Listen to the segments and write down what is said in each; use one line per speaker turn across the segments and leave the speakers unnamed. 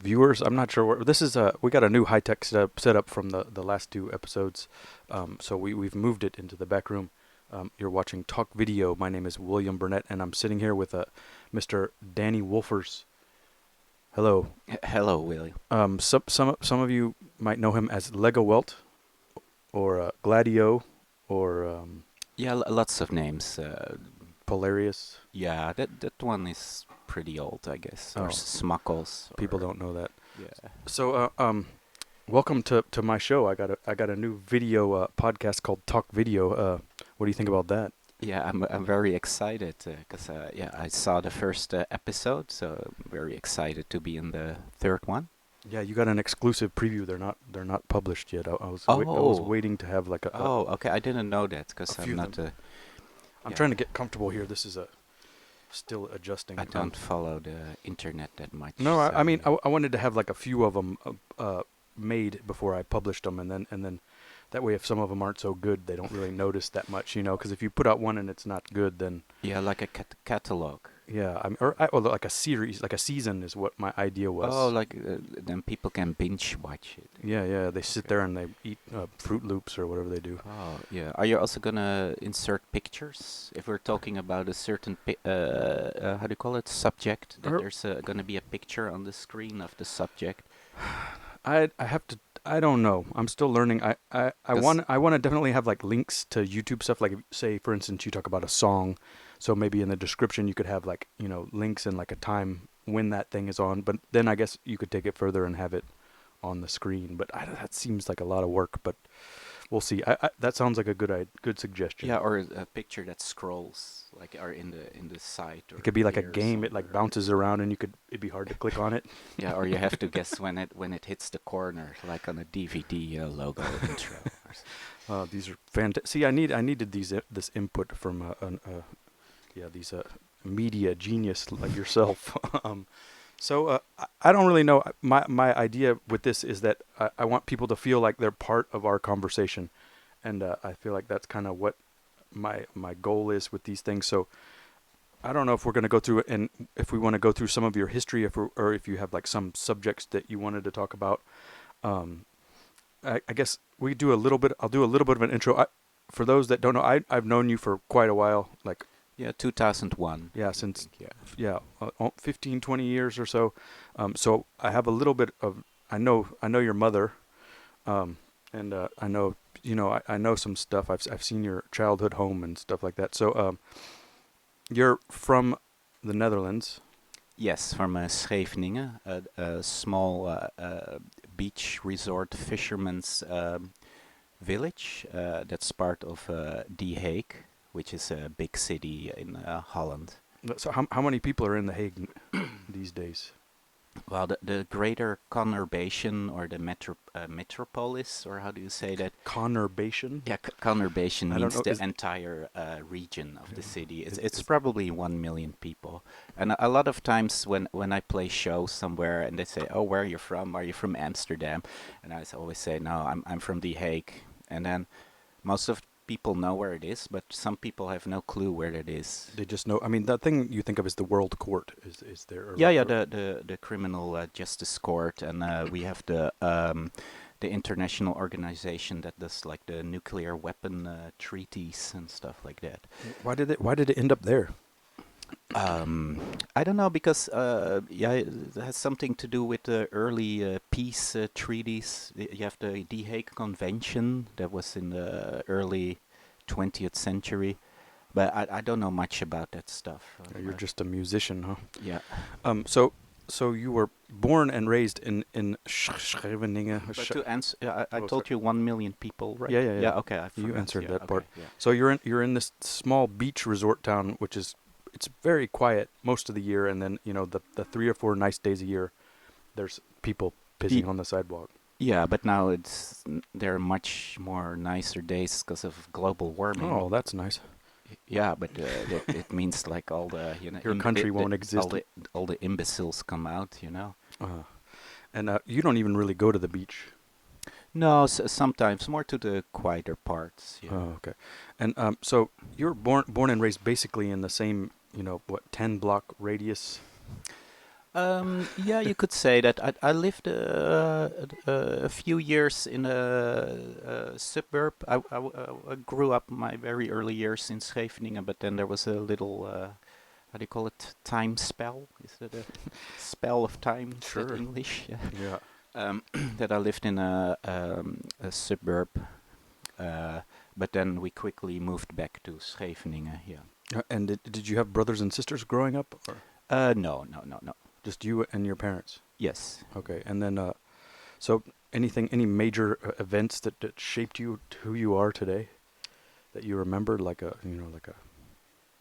viewers. I'm not sure where this is. We got a new high tech setup from the last two episodes, so we've moved it into the back room. You're watching Talk Video. My name is William Burnett, and I'm sitting here with Mr. Danny Wolfers. Hello.
Hello, William.
Some of you might know him as Legowelt or Gladio or
Yeah, lots of names.
Polarius.
Yeah, that one is pretty old, I guess. Or
Oh,
Smuckles.
people
Or
don't know that.
yeah.
So, welcome to my show. I got a new video podcast called Talk Video. What do you think about that?
Yeah, I'm very excited because yeah, I saw the first episode, so I'm very excited to be in the third one.
Yeah, you got an exclusive preview. They're not published yet. I was
Oh,
waiting to have like
oh, okay. I didn't know that
a
because
few
I'm
of
not.
them. I'm
Yeah,
trying to get comfortable here. This is still adjusting.
I don't follow the internet that much.
No, I
So
mean I wanted to have like a few of them made before I published them, and then that way if some of them aren't so good, they don't really notice that much, Because if you put out one and it's not good, then
yeah, like a catalog.
yeah, or like a series, like a season is what my idea
Oh,
was.
like then people can binge watch it.
Yeah, they sit
Okay.
there and they eat Fruit Loops or whatever they do.
Oh, yeah. Are you also gonna insert pictures if we're talking about a certain how do you call it, subject? That
Or
there's gonna be a picture on the screen of the subject?
I have to. I don't know. I'm still learning.
Because
I want to definitely have like links to YouTube stuff. Like say for instance, you talk about a song, so maybe in the description you could have like links and like a time when that thing is on. But then I guess you could take it further and have it on the screen. But that seems like a lot of work. But we'll see. That sounds like a good suggestion.
yeah, or a picture that scrolls like or in the site
It
or
could be like a
here
game. It like
somewhere.
bounces around and it'd be hard to click on it.
Yeah, or you have to guess when it hits the corner, like on a DVD logo intro.
These are fantastic. See, I needed this input from these media genius like yourself. I don't really know. My idea with this is that I want people to feel like they're part of our conversation, and I feel like that's kind of what my goal is with these things. So I don't know if we're going to go through it, and if we want to go through some of your history, or if you have like some subjects that you wanted to talk about. Um, I guess we do a little bit. I'll do a little bit of an intro. For those that don't know, I've known you for quite a while. Like
Yeah, 2001.
yeah,
I
since
think. Yeah.
yeah, 15, 20 years or so. So I have a little bit of. I know your mother, and I know I know some stuff. I've seen your childhood home and stuff like that. So you're from the Netherlands.
Yes, from Scheveningen, a small beach resort fisherman's village that's part of The Hague, which is a big city in Holland.
So how many people are in The Hague these days?
Well, the greater conurbation or the metropolis, or how do you say that?
Conurbation.
Yeah, conurbation
I don't
means
know.
the entire region of the city. It's
Is,
it's
is
probably 1 million people, and a lot of times when I play shows somewhere and they say, "Oh, where are you from? Are you from Amsterdam?" And always say, "No, I'm from The Hague." And then most of people know where it is, but some people have no clue where it is.
they just know? I mean, the thing you think of is the World Court. Is there?
Yeah, yeah, the criminal justice court, and we have the international organization that does like the nuclear weapon treaties and stuff like that.
Why did it end up there?
I don't know because yeah, it has something to do with the early peace treaties. You have the Hague Convention that was in the early 20th century, but I don't know much about that stuff.
You're just a musician, huh?
Yeah.
So you were born and raised in Scheveningen.
But to answer, I
Oh,
told
sorry.
you 1 million people, right?
Yeah, yeah, yeah.
Yeah. Okay, I
You
forgot.
answered
Yeah.
that
Okay.
part.
Yeah.
So you're in this small beach resort town, which is it's very quiet most of the year, and then the 3 or 4 nice days a year, there's people pissing
Ye-
on the sidewalk.
Yeah, but now there are much more nicer days because of global warming.
Oh, that's nice.
Yeah, but it means like all the
Your country won't
all
exist.
the imbeciles come out.
Uh, and you don't even really go to the beach.
No, sometimes more to the quieter parts. Yeah.
Oh, okay. And so you're born and raised basically in the same 10 block radius.
Yeah, you could say that. I lived a few years in a suburb. I grew up my very early years in Scheveningen, but then there was a little, how do you call it, time spell? Is that a spell of time? Is that
Sure.
English? Yeah.
Yeah.
That I lived in a suburb, uh, but then we quickly moved back to Scheveningen. Yeah.
And did you have brothers and sisters growing up, or
No, no, no, no.
just you and your parents?
Yes.
Okay. And then, so any major events that shaped you to who you are today that you remember, like like a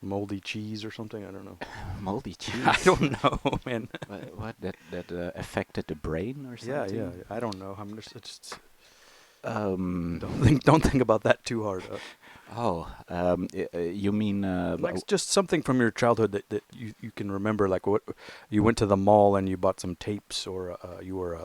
moldy cheese or something? I don't know.
Moldy
I
cheese.
don't know, man.
What that affected the brain or
Yeah, yeah.
something?
I don't know. I'm just, it's,
Um.
don't think about that too hard.
You mean
Like just something from your childhood that you can remember, like what you went to the mall and you bought some tapes, or you were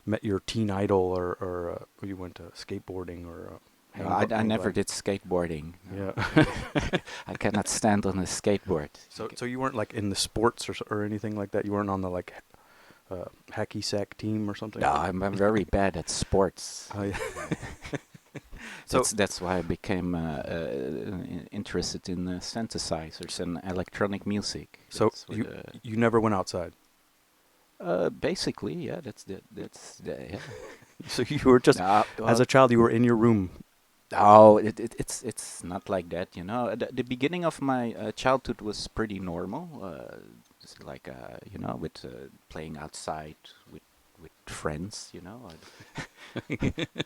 met your teen idol, or you went to skateboarding, or
no, I
hang
never
gliding.
did skateboarding. No.
Yeah.
I cannot stand on a skateboard.
So you weren't like in the sports or anything like that. You weren't on the like hacky sack team or something.
No, I'm very bad at sports.
Oh yeah. So
That's why I became interested in synthesizers and electronic music.
so
That's what,
you never went outside.
basically, yeah. Yeah.
So you were just
No,
as a child you were in your room.
oh, it's not like that, you know. The beginning of my childhood was pretty normal, just like with playing outside with friends, you know.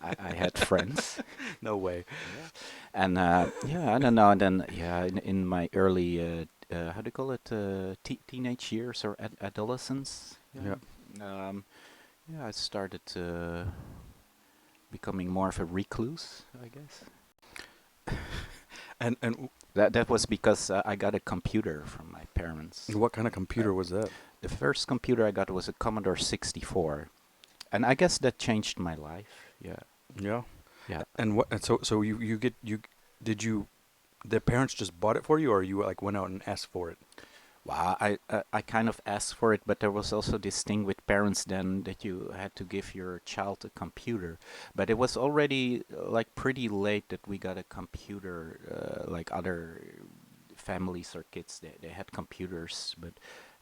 I had friends,
No way.
yeah, and yeah, I don't know. And then yeah, in my early how do you call it, teenage years or adolescence,
Yeah.
yeah, I started becoming more of a recluse, I guess.
And
That was because I got a computer from my parents.
what kind of
Uh,
computer was that?
the first computer I got was a Commodore 64, and I guess that changed my life. Yeah,
Yeah.
yeah.
And what? And so you get you did you the parents just bought it for you, or you like went out and asked for it?
Wow, I kind of asked for it, but there was also this thing with parents then that you had to give your child a computer. But it was already like pretty late that we got a computer. Like other families or kids, they had computers, but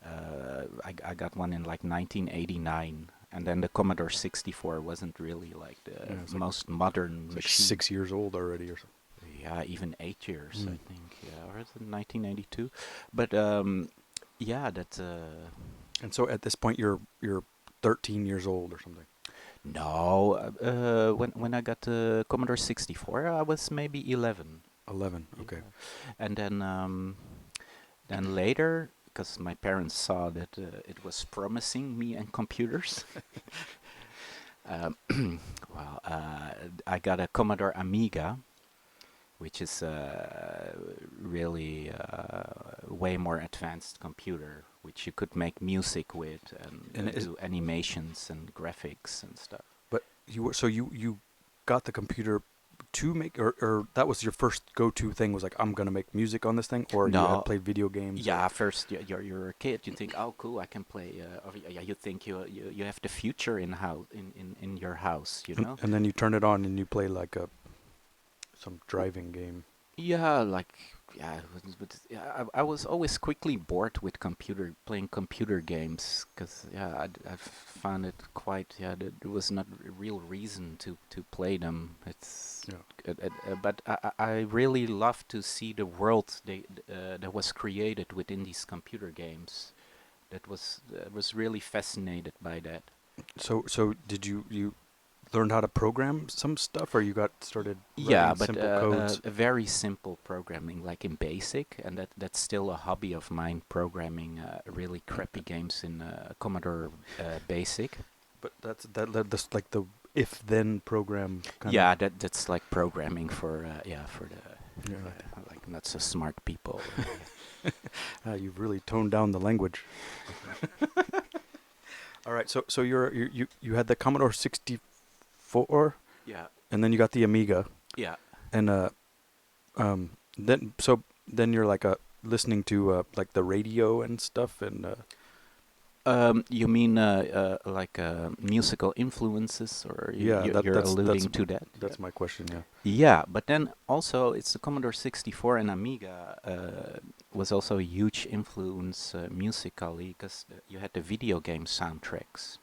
I got one in like 1989, and then the Commodore 64 wasn't really like the
Yeah,
most modern
it's like
machine.
6 years old already, or something.
Yeah, even 8 years, I
Mm.
think. Yeah, or is it 1992? But yeah, that
And so at this point you're 13 years old or something.
no. When I got the Commodore 64, I was maybe 11.
11. Okay.
Yeah. And then later, because my parents saw that it was promising me and computers. um, well, I got a Commodore Amiga, which is really way more advanced computer, which you could make music with and
And is
do animations and graphics and stuff.
but you were so you got the computer to make, or that was your first go-to thing, was like, I'm gonna make music on this thing, or you had
No,
played video games?
yeah. First, you're a kid. You think, oh, cool, I can play. Yeah, you think you have the future in your house. You know.
And then you turn it on and you play like some driving game.
Yeah, like yeah, but yeah, I was always quickly bored with playing computer games because yeah, I found it quite yeah. There was not a real reason to play them. It's
Yeah.
but I really love to see the world that was created within these computer games. That was really fascinated by that.
So did you learn how to program some stuff, or you got started
Yeah,
writing
but
simple codes?
a very simple programming, like in BASIC, and that's still a hobby of mine, programming really crappy games in Commodore BASIC.
But that's like the if then program kind
Yeah,
of.
that's like programming for for the
Yeah.
like not so smart people.
You've really toned down the language. All right, so you had the Commodore 64,
Yeah,
and then you got the Amiga,
yeah.
and then you're like listening to like the radio and stuff, and
You mean like musical influences, or
Yeah,
you're alluding to that? Yeah.
that's my question. Yeah.
Yeah, but then also it's the Commodore 64 and Amiga was also a huge influence musically, because you had the video game soundtracks.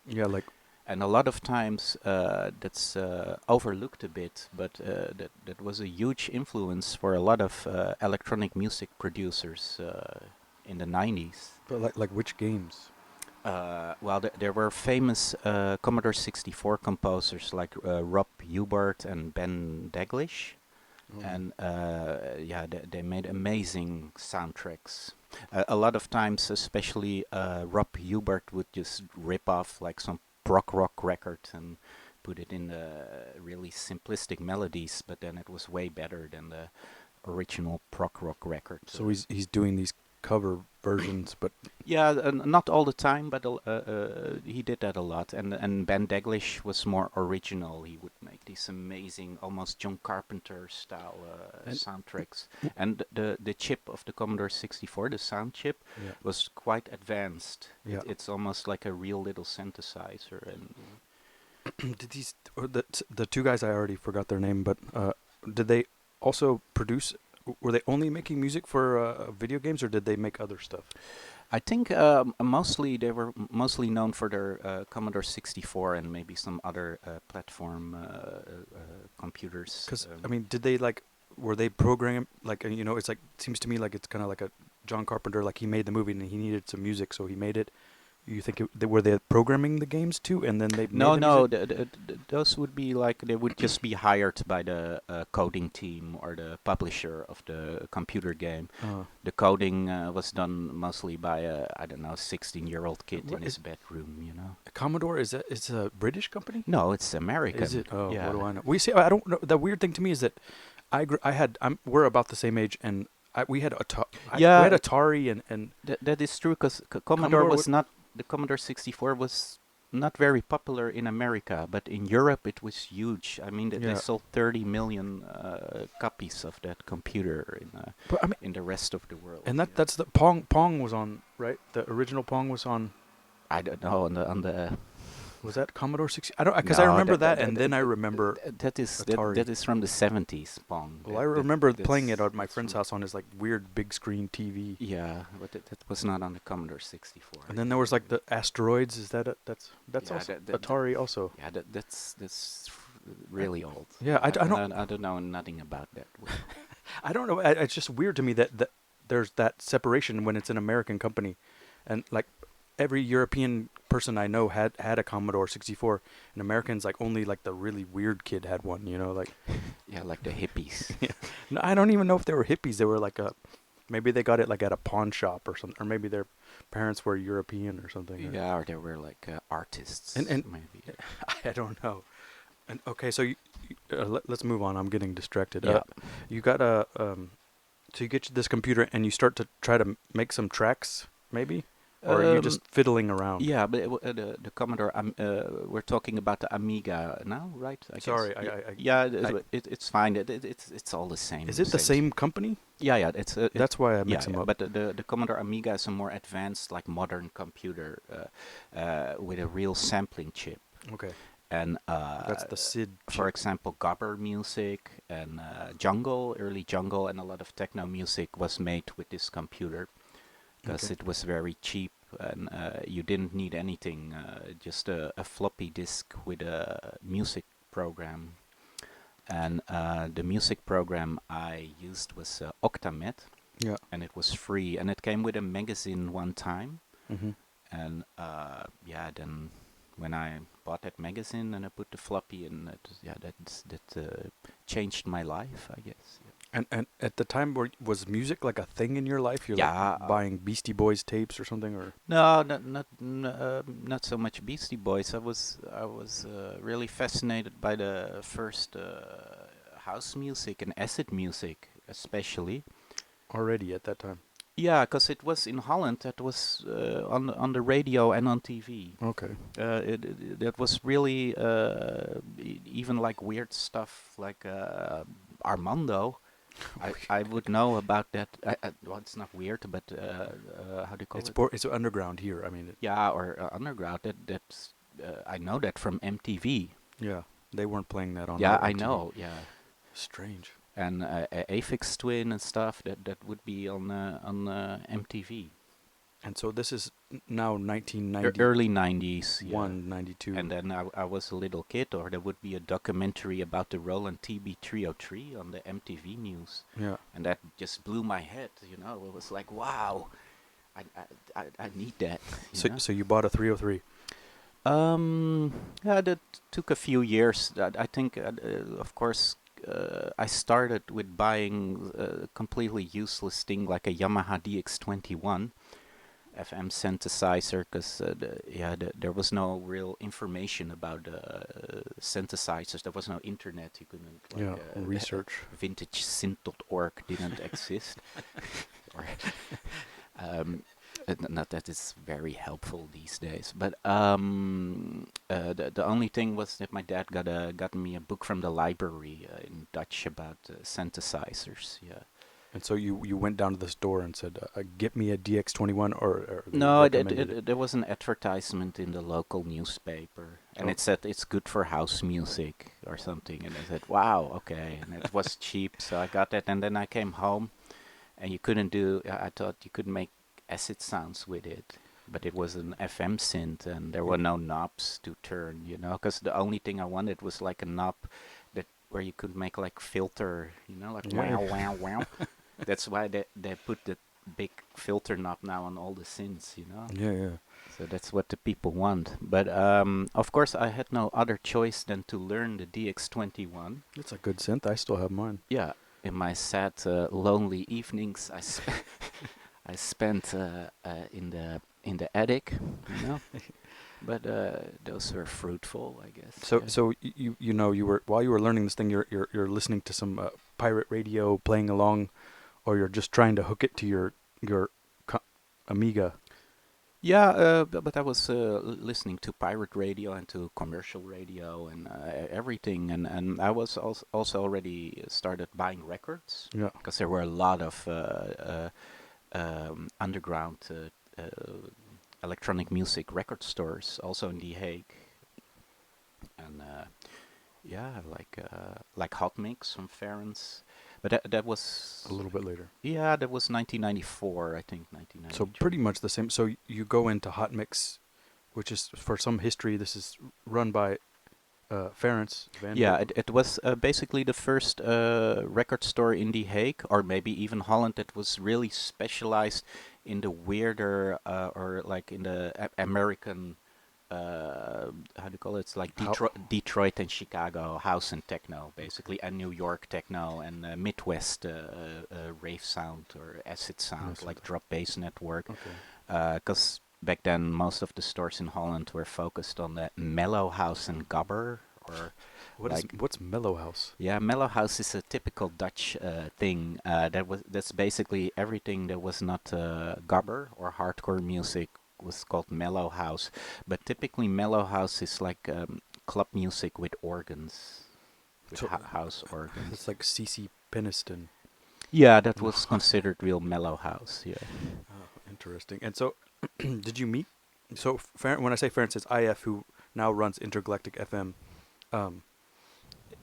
Yeah, like
And a lot of times that's overlooked a bit, but that was a huge influence for a lot of electronic music producers in the 90s.
but like which games?
Well, there were famous Commodore 64 composers like Rob Hubert and Ben Daglish,
Um,
and yeah, they made amazing soundtracks. A lot of times, especially Rob Hubert would just rip off like some prog rock record and put it in really simplistic melodies, but then it was way better than the original prog rock record.
so he's doing these cover versions, but
Yeah, not all the time, but he did that a lot. And Ben Daglish was more original. He would make these amazing, almost John Carpenter style
and
soundtracks. And the chip of the Commodore 64, the sound chip,
yeah,
was quite advanced.
yeah.
It's almost like a real little synthesizer. And
Did these or the two guys, I already forgot their name, but did they also produce? Were they only making music for video games, or did they make other stuff?
I think mostly they were mostly known for their Commodore 64 and maybe some other platform computers.
Because I mean, did they like? Were they program like? You know, it's like seems to me like it's kind of like a John Carpenter. Like he made the movie and he needed some music, so he made it. You think were they programming the games too, and then they
No,
made the
no,
music?
those would be like they would just be hired by the coding team or the publisher of the computer game. The coding was done mostly by a, I don't know, 16-year-old kid
What
in his
is
bedroom, you know.
Commodore? Is that it's a British company?
No, it's American.
Is it? Oh, what
Yeah.
do I know? We see. I don't know. The weird thing to me is that we're about the same age, and we had we had
Yeah,
Atari and
that is true because Commodore
Commodore.
was not, the Commodore 64 was not very popular in America, but in Europe it was huge. I mean, they
Yeah,
sold 30 million copies of that computer
but I mean,
in the rest of the world.
and
Yeah.
that's the Pong was on, right? The original Pong was on.
I don't know on the
Was that Commodore 60? I don't, because I
no,
remember that, and then I remember
that
Atari.
is from the 70s, Pong.
Well, I remember playing it
That's
at my friend's
from,
house on his like weird big screen TV.
yeah, but that was not on the Commodore 64.
And then there was like the asteroids. Is that that's
Yeah,
also
that
Atari also?
yeah, that's really old.
Yeah,
I don't know nothing about that.
I don't know. It's just weird to me that there's that separation when it's an American company, and like every European person I know had a Commodore 64, and Americans like only like the really weird kid had one. You know, like
Yeah, like the hippies.
no, I don't even know if they were hippies. They were like maybe they got it like at a pawn shop or something, or maybe their parents were European or something.
Yeah, or they were like artists,
And
maybe.
I don't know. And okay, so let's move on. I'm getting distracted.
Yeah.
You got a so you get this computer and you start to try to make some tracks, maybe, or are you just fiddling around?
Yeah, but the Commodore, we're talking about the Amiga now, right? I
Sorry,
guess.
I
Yeah,
I-
it's fine. It's all the same.
is it the same company?
Yeah, yeah. It's
That's why I
yeah,
mix them
yeah,
up.
but the Commodore Amiga is a more advanced, like modern computer with a real sampling chip.
Okay,
And
that's the SID.
for
chip.
example, gobber music and jungle, early jungle, and a lot of techno music was made with this computer because
Okay.
it was very cheap and you didn't need anything, just a floppy disk with a music program. And the music program I used was Octamed,
Yeah.
and it was free, and it came with a magazine one time.
Mm-hmm.
And yeah, then when I bought that magazine and I put the floppy in, yeah, that changed my life, I guess.
And at the time, was music like a thing in your life? You're
Yeah.
like buying Beastie Boys tapes or something, or
No, not so much Beastie Boys. I was really fascinated by the first house music and acid music, especially.
already at that time?
Yeah, because it was in Holland. That was on the radio and on TV.
Okay.
That was really even like weird stuff like Armando. I would know about that. Well, it's not weird, but how do you call
It's
it?
it's underground here. I mean,
Yeah, or underground. That's I know that from MTV.
yeah, they weren't playing that on
Yeah,
our
I
MTV.
know. Yeah,
Strange.
and Aphex Twin and stuff. That would be on MTV.
And so this is now 1991,
Early 90s. Yeah.
92.
And then I was a little kid, or there would be a documentary about the Roland TB-303 on the MTV News,
Yeah.
and that just blew my head. It was like, wow, I I need that. You
So
know.
so you bought a 303.
Yeah, that took a few years. I think, of course, I started with buying a completely useless thing like a Yamaha DX21 FM synthesizer, because there was no real information about synthesizers. There was no internet. You couldn't like
Yeah, research.
vintagesynth.org didn't exist, or not that it's very helpful these days. But the only thing was that my dad got me a book from the library in Dutch about synthesizers. Yeah.
And so you went down to the store and said, "Get me a DX21," or they
No,
recommended it.
there was an advertisement in the local newspaper, and
Oh,
it said it's good for house music or something. And I said, "Wow, okay." And it was cheap, so I got that. And then I came home, and you couldn't do. I thought you could make acid sounds with it, but it was an FM synth, and there were
yeah,
no knobs to turn. Because the only thing I wanted was like a knob that where you could make like filter. Like
yeah,
wow, wow, wow. That's why they put the big filter knob now on all the synths.
yeah, yeah.
So that's what the people want. But of course, I had no other choice than to learn the DX21.
It's a good synth. I still have mine.
Yeah, in my sad, lonely evenings, I spent in the attic, you know. But those were fruitful, I guess.
So
Yeah.
so you were while you were learning this thing, you're listening to some pirate radio, playing along, or you're just trying to hook it to your co- Amiga.
Yeah, but I was listening to pirate radio and to commercial radio and everything, and I was also already started buying records
Yeah.
because there were a lot of underground electronic music record stores also in The Hague, and yeah, like Hot Mix from Ferens, but that
A
was
little bit later.
yeah, that was 1994, I think
So
1993.
pretty much the same. So you go into Hot Mix, which is for some history. This is run by Ferenc Van
Yeah,
Dijk.
it was basically the first record store in The Hague, or maybe even Holland, that was really specialized in the weirder or like in the American, how do you call it? It's like
How?
Detroit and Chicago house and techno, basically, and New York techno and Midwest rave sound or acid sound,
Yes.
like Drop Bass Network.
Okay.
Because back then most of the stores in Holland were focused on the mellow house and gabber, or like
What's Mellow House?
yeah, mellow house is a typical Dutch thing. That's basically everything that was not gabber or hardcore music was called mellow house. But typically mellow house is like club music with organs, with
So
house
it's
organs.
like CC Peniston.
Yeah, that
No.
was considered real mellow house. Yeah.
Oh, interesting. And so, did you meet? So, when I say Ferenc, it's IF, who now runs Intergalactic FM. Um,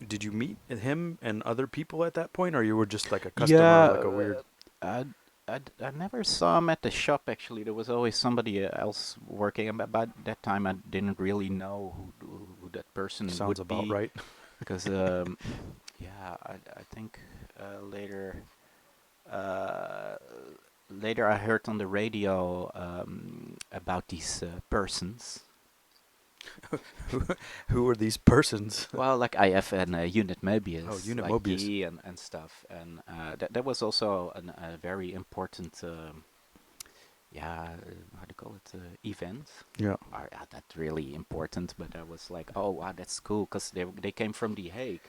did you meet him and other people at that point, or you were just like a customer,
Yeah,
like a weird?
I, I never saw him at the shop actually. There was always somebody else working. And by that time, I didn't really know who that person
Sounds
would
about
be.
right.
Because, yeah, I think later, uh, later I heard on the radio about these persons.
Who are these persons?
Well, like IF and Unit
Oh,
Mobius,
Unit
like
Mobius.
Guy and stuff. And that was also a very important, yeah, how do you call it, event.
Yeah.
Not really important, but I was like, oh, wow, that's cool, because they came from The Hague.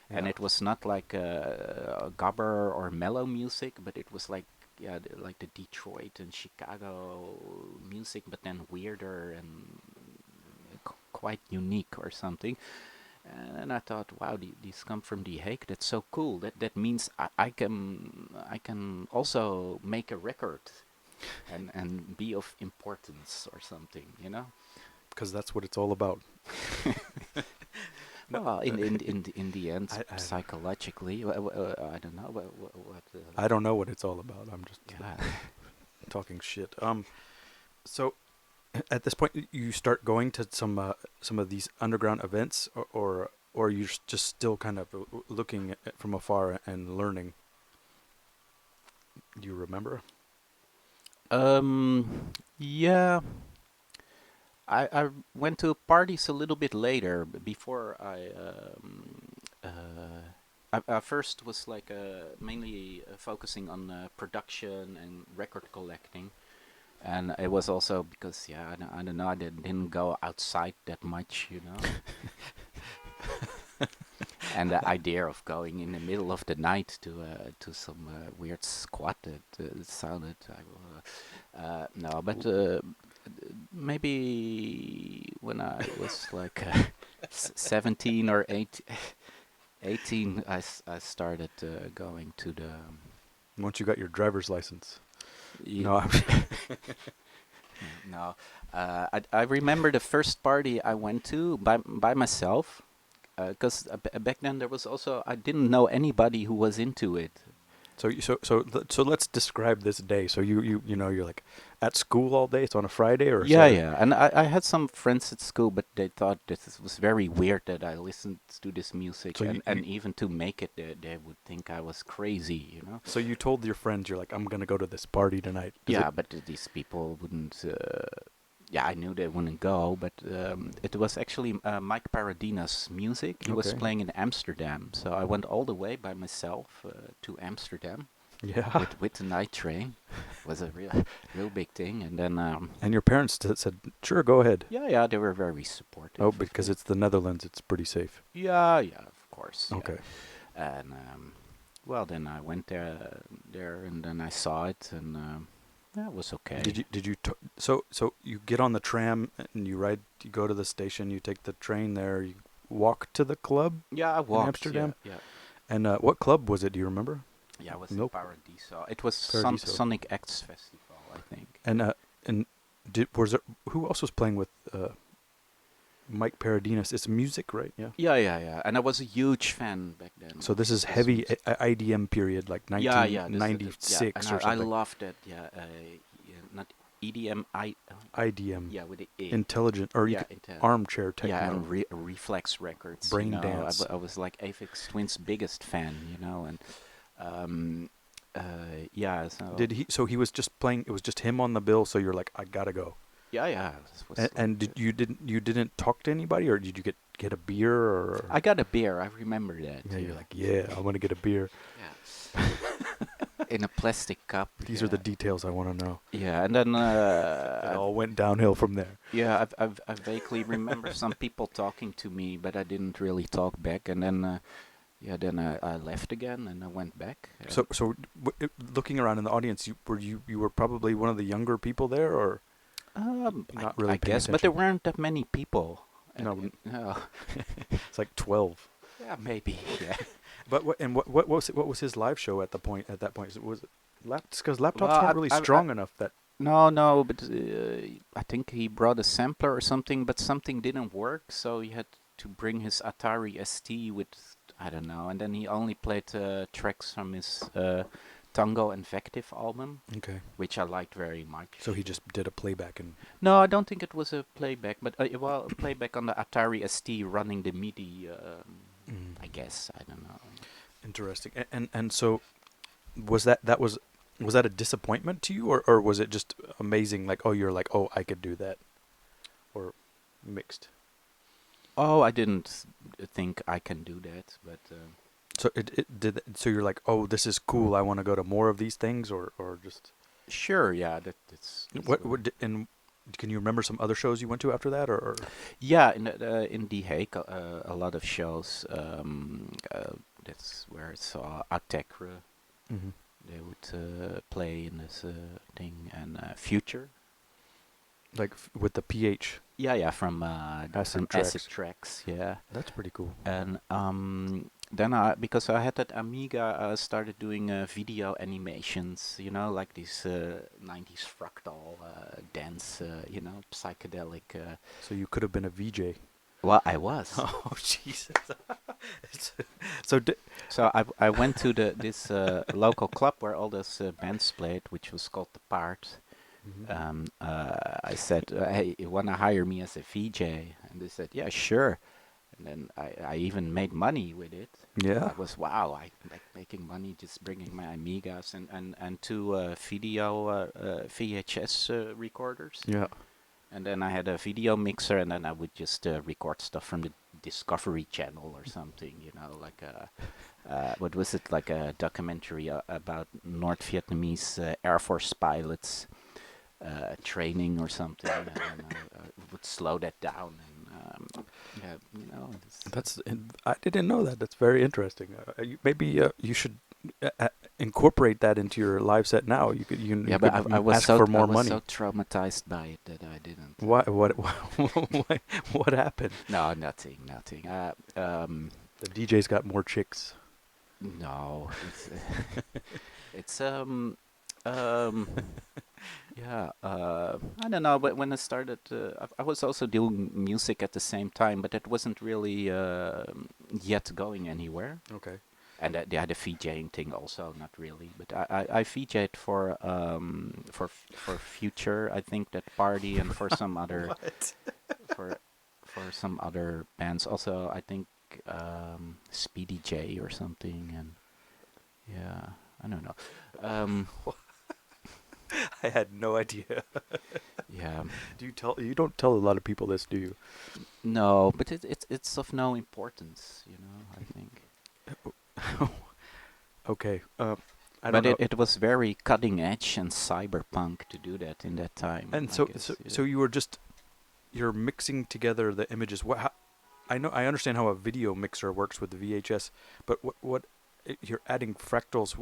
And
Yeah.
it was not like gabber or mellow music, but it was like, yeah, like the Detroit and Chicago music, but then weirder and quite unique or something. And I thought, wow, these come from The Hague. That's so cool. That means I can also make a record and be of importance or something, you know.
Because that's what it's all about. No,
Well, in the end,
I
psychologically, I don't know what
I don't know what it's all about. I'm just
yeah.
talking shit. So at this point, you start going to some of these underground events, or you're just still kind of looking at from afar and learning. Do you remember?
Yeah, I went to parties a little bit later before I first was like mainly focusing on production and record collecting, and it was also because yeah I don't know, I didn't go outside that much, you know. And the idea of going in the middle of the night to some weird squat that sounded no, but maybe when I was like 17 or 18, I started going to the
Once you got your driver's license.
y-
No, I'm
no. I remember the first party I went to by myself, because back then there was also I didn't know anybody who was into it.
so let's describe this day. So you know you're like at school all day. It's on a Friday or a
Yeah,
Saturday.
yeah, and I had some friends at school, but they thought this was very weird that I listened to this music,
So
and even to make it, they would think I was crazy, you know.
so you told your friends you're like I'm gonna go to this party tonight. Does it?
Yeah, but these people wouldn't. Yeah, I knew they wouldn't go, but it was actually Mike Paradina's music. He was
Okay.
playing in Amsterdam, so I went all the way by myself to Amsterdam
Yeah.
with the night train. It was a real big thing, and then
And your parents said, "Sure, go ahead."
yeah, yeah, they were very supportive
Oh,
of
because
me.
it's the Netherlands, it's pretty safe.
Yeah, yeah, of course, yeah.
Okay.
And well, then I went there, and then I saw it, and yeah, it was okay.
So you get on the tram and you go to the station, you take the train there, you walk to the club
Yeah, I
in
walked. Yeah,
Amsterdam.
yeah,
And what club was it? Do you remember?
yeah. I was in
Milk
Paradiso. It was
Paradiso.
Sonic X Festival, I think.
And did was there who else was playing with Mike Paradinas? It's music, right? Yeah.
Yeah, yeah, yeah. And I was a huge fan back then
So this
of
is
his
heavy
music.
IDM period, like
Yeah, yeah. Yeah, and
1996 or
I
something.
loved that. Yeah, yeah, not EDM.
IDM,
Yeah, with the E.
intelligent, or you
Yeah,
could,
it.
armchair
Yeah,
techno,
and Reflex Records. You
brain
know,
dance.
I was like Aphex Twin's biggest fan. You know, and um, yeah. So
Did he? So he was just playing. It was just him on the bill. So you're like, I gotta go.
yeah, yeah. This was
And
like
you didn't talk to anybody, or did you get a beer, or
I got a beer. I remember that.
yeah,
Yeah,
you're like, yeah, I want to get a beer.
yeah. In a plastic cup.
These are
Yeah,
the details I want to know.
yeah. And then
It all went downhill from there.
yeah, I vaguely remember some people talking to me, but I didn't really talk back. And then yeah, then I left again and I went back.
Looking around in the audience, you were probably one of the younger people there, or not really
I
paying
guess, but there
attention.
weren't that many people.
No,
No.
it's like 12.
Yeah, maybe. Yeah.
But what was his live show at that point? Was it because
Well,
laptops weren't really strong enough that
no, but I think he brought a sampler or something, but something didn't work, so he had to bring his Atari ST with, I don't know, and then he only played tracks from his Tango Invective album,
okay.
which I liked very much.
So he just did a playback and
No, I don't think it was a playback, but well, a playback on the Atari ST running the MIDI,
mm,
I guess, I don't know.
interesting. And so was that a disappointment to you, or was it just amazing? Like, oh, you're like, oh, I could do that, or mixed.
Oh, I didn't think I can do that, but
So it did. So you're like, oh, this is cool. I want to go to more of these things, or just
sure, yeah, that's
and can you remember some other shows you went to after that, or?
yeah, in The Hague, a lot of shows. That's where I saw Atekre.
Mm-hmm.
They would play in this thing, and Future.
Like with the PH
Yeah, from
acid
Acid
tracks.
Tracks, yeah.
That's pretty cool.
And then because I had that Amiga, I started doing video animations, like these 90s fractal dance, psychedelic.
So you could have been a VJ.
Well, I was.
Oh Jesus! It's- so
So I went to this local club where all those bands played, which was called The Part.
Mhm.
I said, "Hey, you wanna hire me as a VJ?" And they said, "Yeah, sure." And then I even made money with it.
Yeah.
I was wow, I like making money just bringing my Amigas and two video VHS recorders.
Yeah.
And then I had a video mixer, and then I would just record stuff from the Discovery Channel or something, like what was it, like a documentary about North Vietnamese Air Force pilots training or something, and then I would slow that down and yeah,
I didn't know that. That's very interesting. Maybe you should incorporate that into your live set now.
yeah,
You
but
could
I was
ask
so
for
I
more
was so
money.
traumatized by it that I didn't.
Why? What happened?
No, nothing.
The DJ's got more chicks.
No, it's um, yeah. I don't know, but when I started, I was also doing music at the same time, but it wasn't really yet going anywhere.
Okay.
And they had a VJing thing also, not really, but I VJ'd for Future, I think, that party, and for some other
What?
for for some other bands also, I think Speedy J or something, and yeah, I don't know. Um,
I had no idea.
yeah,
Do you tell? You don't tell a lot of people this, do you?
no, but it's of no importance, I think.
Okay. I don't
But
know.
it was very cutting edge and cyberpunk to do that in that time,
And
I guess. Yeah.
so you're mixing together the images. I understand how a video mixer works with the VHS, but you're adding fractals.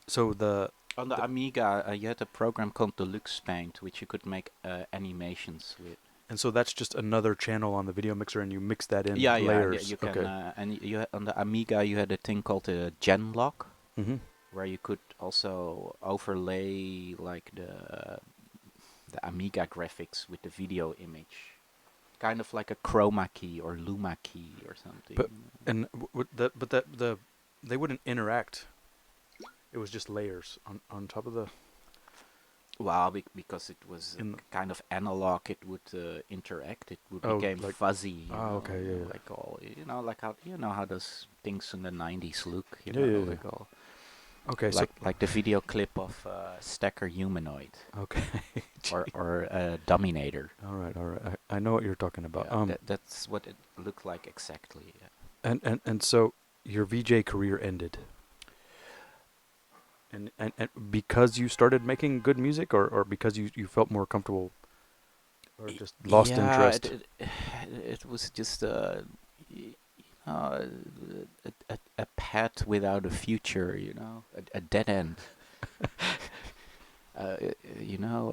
So
On the
the
Amiga, you had a program called Deluxe Paint, which you could make animations with.
and so that's just another channel on the video mixer, and you mix that in
Yeah, and
layers.
you can,
Okay.
and on the Amiga, you had a thing called a Genlock,
Mm-hmm.
where you could also overlay like the Amiga graphics with the video image, kind of like a chroma key or luma key or something.
But and the they wouldn't interact. It was just layers on top of the
Well, because it was
in the,
kind of analog, it would interact. It would
oh
became
like
fuzzy,
okay, yeah,
like all, like how how those things in the '90s look,
yeah.
like all
Okay, so
like the video clip of Stacker Humanoid
okay.
or Dominator.
All right. I know what you're talking about.
Yeah, that's what it looked like exactly. Yeah.
And so your VJ career ended, and because you started making good music, or because you felt more comfortable, or just lost
Yeah,
interest.
it was just uh, a path without a future, a dead end. uh, y- you know,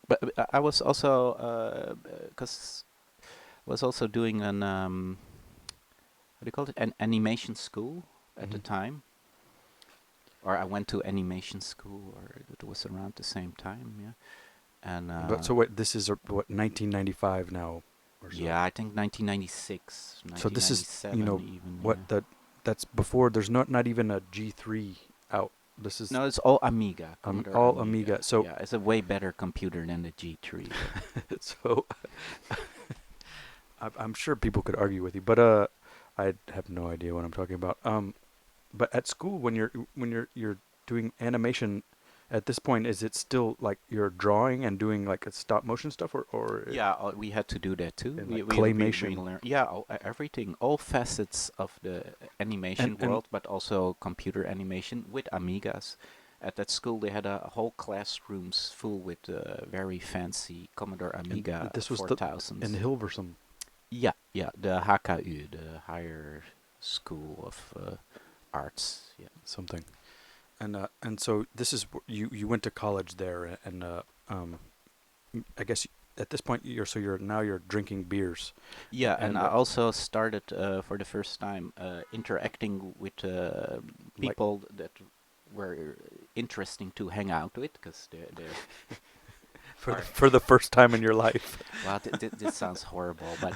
but I was also because I was also doing an what do you call it, an animation school at the
Mhm.
time, or I went to animation school, or it was around the same time, yeah. And
But so wait, this is what 1995 now, or so.
yeah, I think 1996,
So this is
1997 even,
what
yeah.
that's before. There's not even a G3 out. This is
No, it's all Amiga, Commodore
all
Amiga.
Amiga. So
Yeah, it's a way better computer than the G3.
so I'm sure people could argue with you, but I have no idea what I'm talking about. But at school, when you're doing animation, at this point, is it still like you're drawing and doing like a stop motion stuff, or
Yeah, we had to do that too.
in
We
like
we we, we
claymation?
learned, yeah, everything, all facets of the animation
And
world, but also computer animation with Amigas. At that school, they had a whole classrooms full with very fancy Commodore
and
Amiga
this was in
4000s.
Hilversum.
Yeah, the HKU, the Higher School of Arts. Yeah.
Something. And so this is you went to college there, and I guess at this point you're drinking beers,
Yeah, and
and
I also started for the first time interacting with
like
people that were interesting to hang out with, because they're are
for the first time in your life.
well, this sounds horrible, but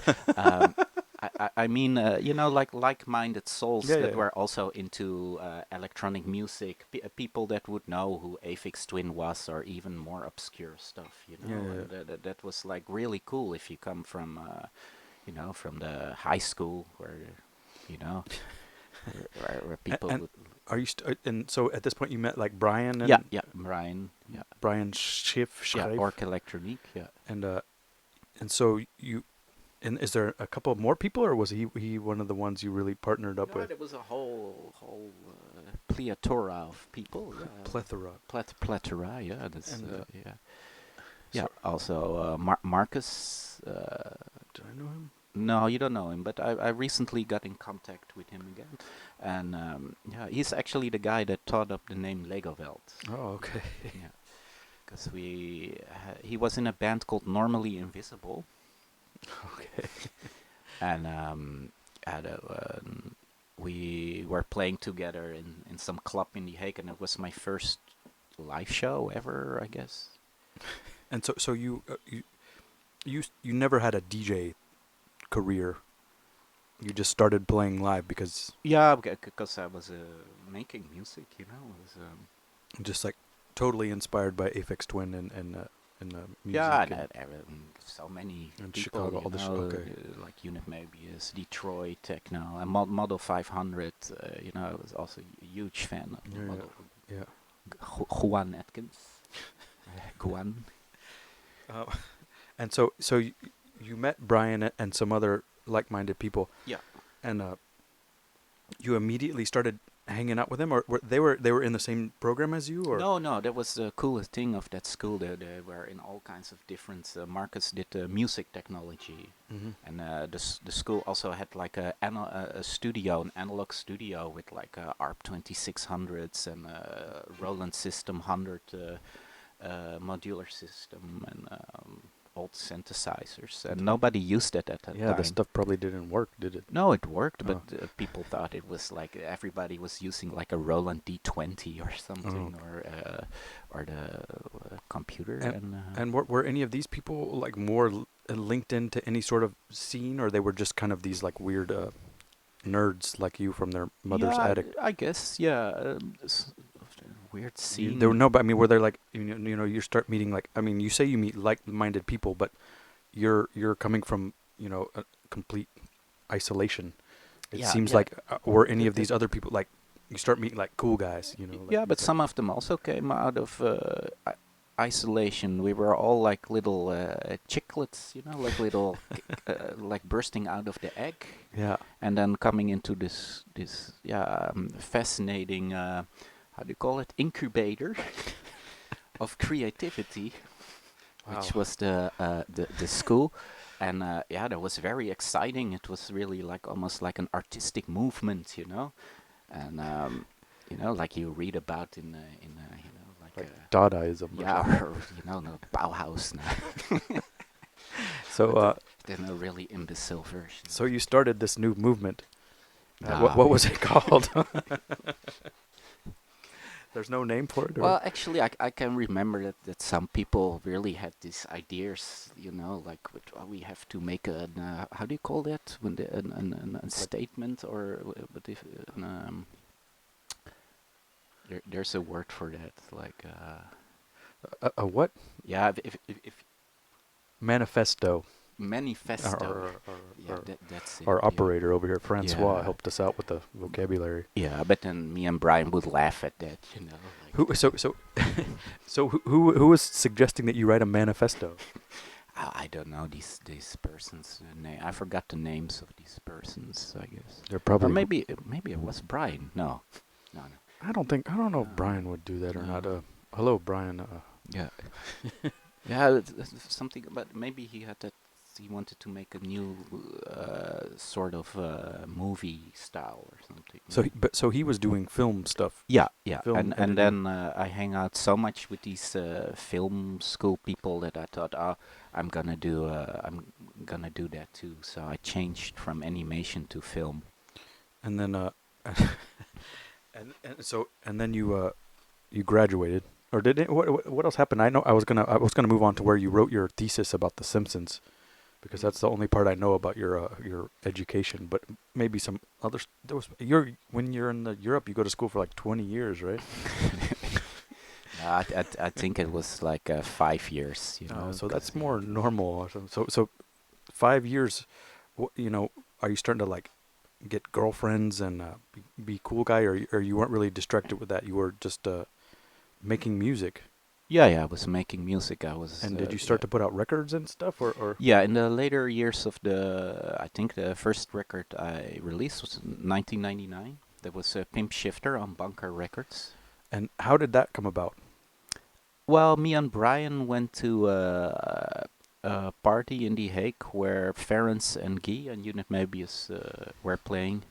I mean, like-minded souls
Yeah, yeah,
that
yeah.
were also into electronic music, people that would know who Aphex Twin was, or even more obscure stuff,
Yeah, yeah,
and that was like really cool if you come from, from the high school where, you know, where
yeah.
people
And
would.
are you and so at this point you met like Brian
Yeah,
and
yeah, Brian, yeah,
Brian Schiff,
yeah,
Schreef,
Orc Electronique, yeah.
and so you and is there a couple more people, or was he one of the ones you really partnered up
No,
with?
there was a whole plethora of people. Yeah,
Plethora.
plethora. Yeah, that's
And
yeah, yeah.
so
Also, Marcus.
did I know him?
No, you don't know him, but I recently got in contact with him again, and yeah, he's actually the guy that thought up the name Legowelt.
Oh, okay.
Yeah, because he was in a band called Normally Invisible,
Okay.
and had a, we were playing together in some club in The Hague, and it was my first live show ever, I guess.
And so you never had a DJ career. You just started playing live because
Yeah, because I was making music, It was,
just like totally inspired by Aphex Twin and
yeah,
music
so many
and
people,
Chicago, all this. Okay.
like Unit Mobius, Detroit Techno, and Model 500. I was also a huge fan of
Yeah,
Model
yeah.
Juan Atkins. Guan.
Uh, and so you met Brian and some other like-minded people,
Yeah.
and you immediately started hanging out with them, or they were in the same program as you, or
No, no, that was the coolest thing of that school. They were in all kinds of different. Marcus did music technology,
hmm
and the school also had like a studio, an analog studio with like ARP 2600s and Roland System 100 modular system and old synthesizers, and nobody used it at that
yeah, the
time.
stuff probably didn't work, did it?
No, it worked, but
Oh,
people thought it was like everybody was using like a Roland D20 or
oh.
something, or the computer,
And
and
and were any of these people like more linked into any sort of scene, or they were just kind of these like weird nerds like you from their mother's
yeah,
attic?
I guess yeah, weird
There were
scene.
no, but I mean, were there like you start meeting like I mean, you say you meet like-minded people, but you're coming from a complete isolation. It
Yeah,
seems
yeah.
like were any
The,
of
the,
these other people like you start meeting like cool guys, like
yeah,
you
but
said.
some of them also came out of isolation. We were all like little chicklets, like little, like bursting out of the egg,
Yeah.
and then coming into this fascinating, how do you call it, incubator of creativity,
Wow.
which was the school. And yeah, that was very exciting. It was really like almost like an artistic movement, and like you read about in like
Like Dadaism or
yeah,
something.
or the Bauhaus now,
So
but then a really imbecile version.
so you started this new movement.
Ah,
What was it called? There's no name for it, or
well, actually, I can remember that some people really had these ideas, like we have to make an how do you call that when a
like
statement, or but if there's a word for that, like
a what?
yeah, if
Manifesto. Our,
manifesto,
our,
yeah, that's it,
our
yeah,
operator over here, Francois,
yeah,
helped us out with the vocabulary.
yeah. But then me and Brian would laugh at that, like
Who? So so who was suggesting that you write a manifesto?
I don't know these persons' name. I forgot the names of these persons, I guess.
They're
Or
probably.
maybe it was Brian. No, no, no.
I don't know if
No,
Brian would do that or not.
no.
Hello, Brian.
Yeah, yeah. It's something, but maybe he had that he wanted to make a new sort of movie style or something.
So he was doing film stuff.
Yeah, yeah,
Film
and
editing.
then I hang out so much with these film school people that I thought, oh, I'm gonna do that too. So I changed from animation to film.
And then and then you graduated, or did it, what else happened? I know I was gonna move on to where you wrote your thesis about The Simpsons, because that's the only part I know about your education. But maybe some others. There was when you're in Europe, you go to school for like 20 years, right?
I think it was like 5 years, you know,
So
'cause,
that's more normal. Or something. So 5 years, are you starting to like get girlfriends and be cool guy, or you weren't really distracted with that? You were just making music.
yeah, yeah, I was making music. I was,
And did you
yeah.
start to put out records and stuff, or
Yeah, in the later years of I think the first record I released was in 1999. That was a Pimp Shifter on Bunker Records.
and how did that come about?
Well, me and Brian went to a party in The Hague where Ferenc and Guy and Unit Möbius were playing,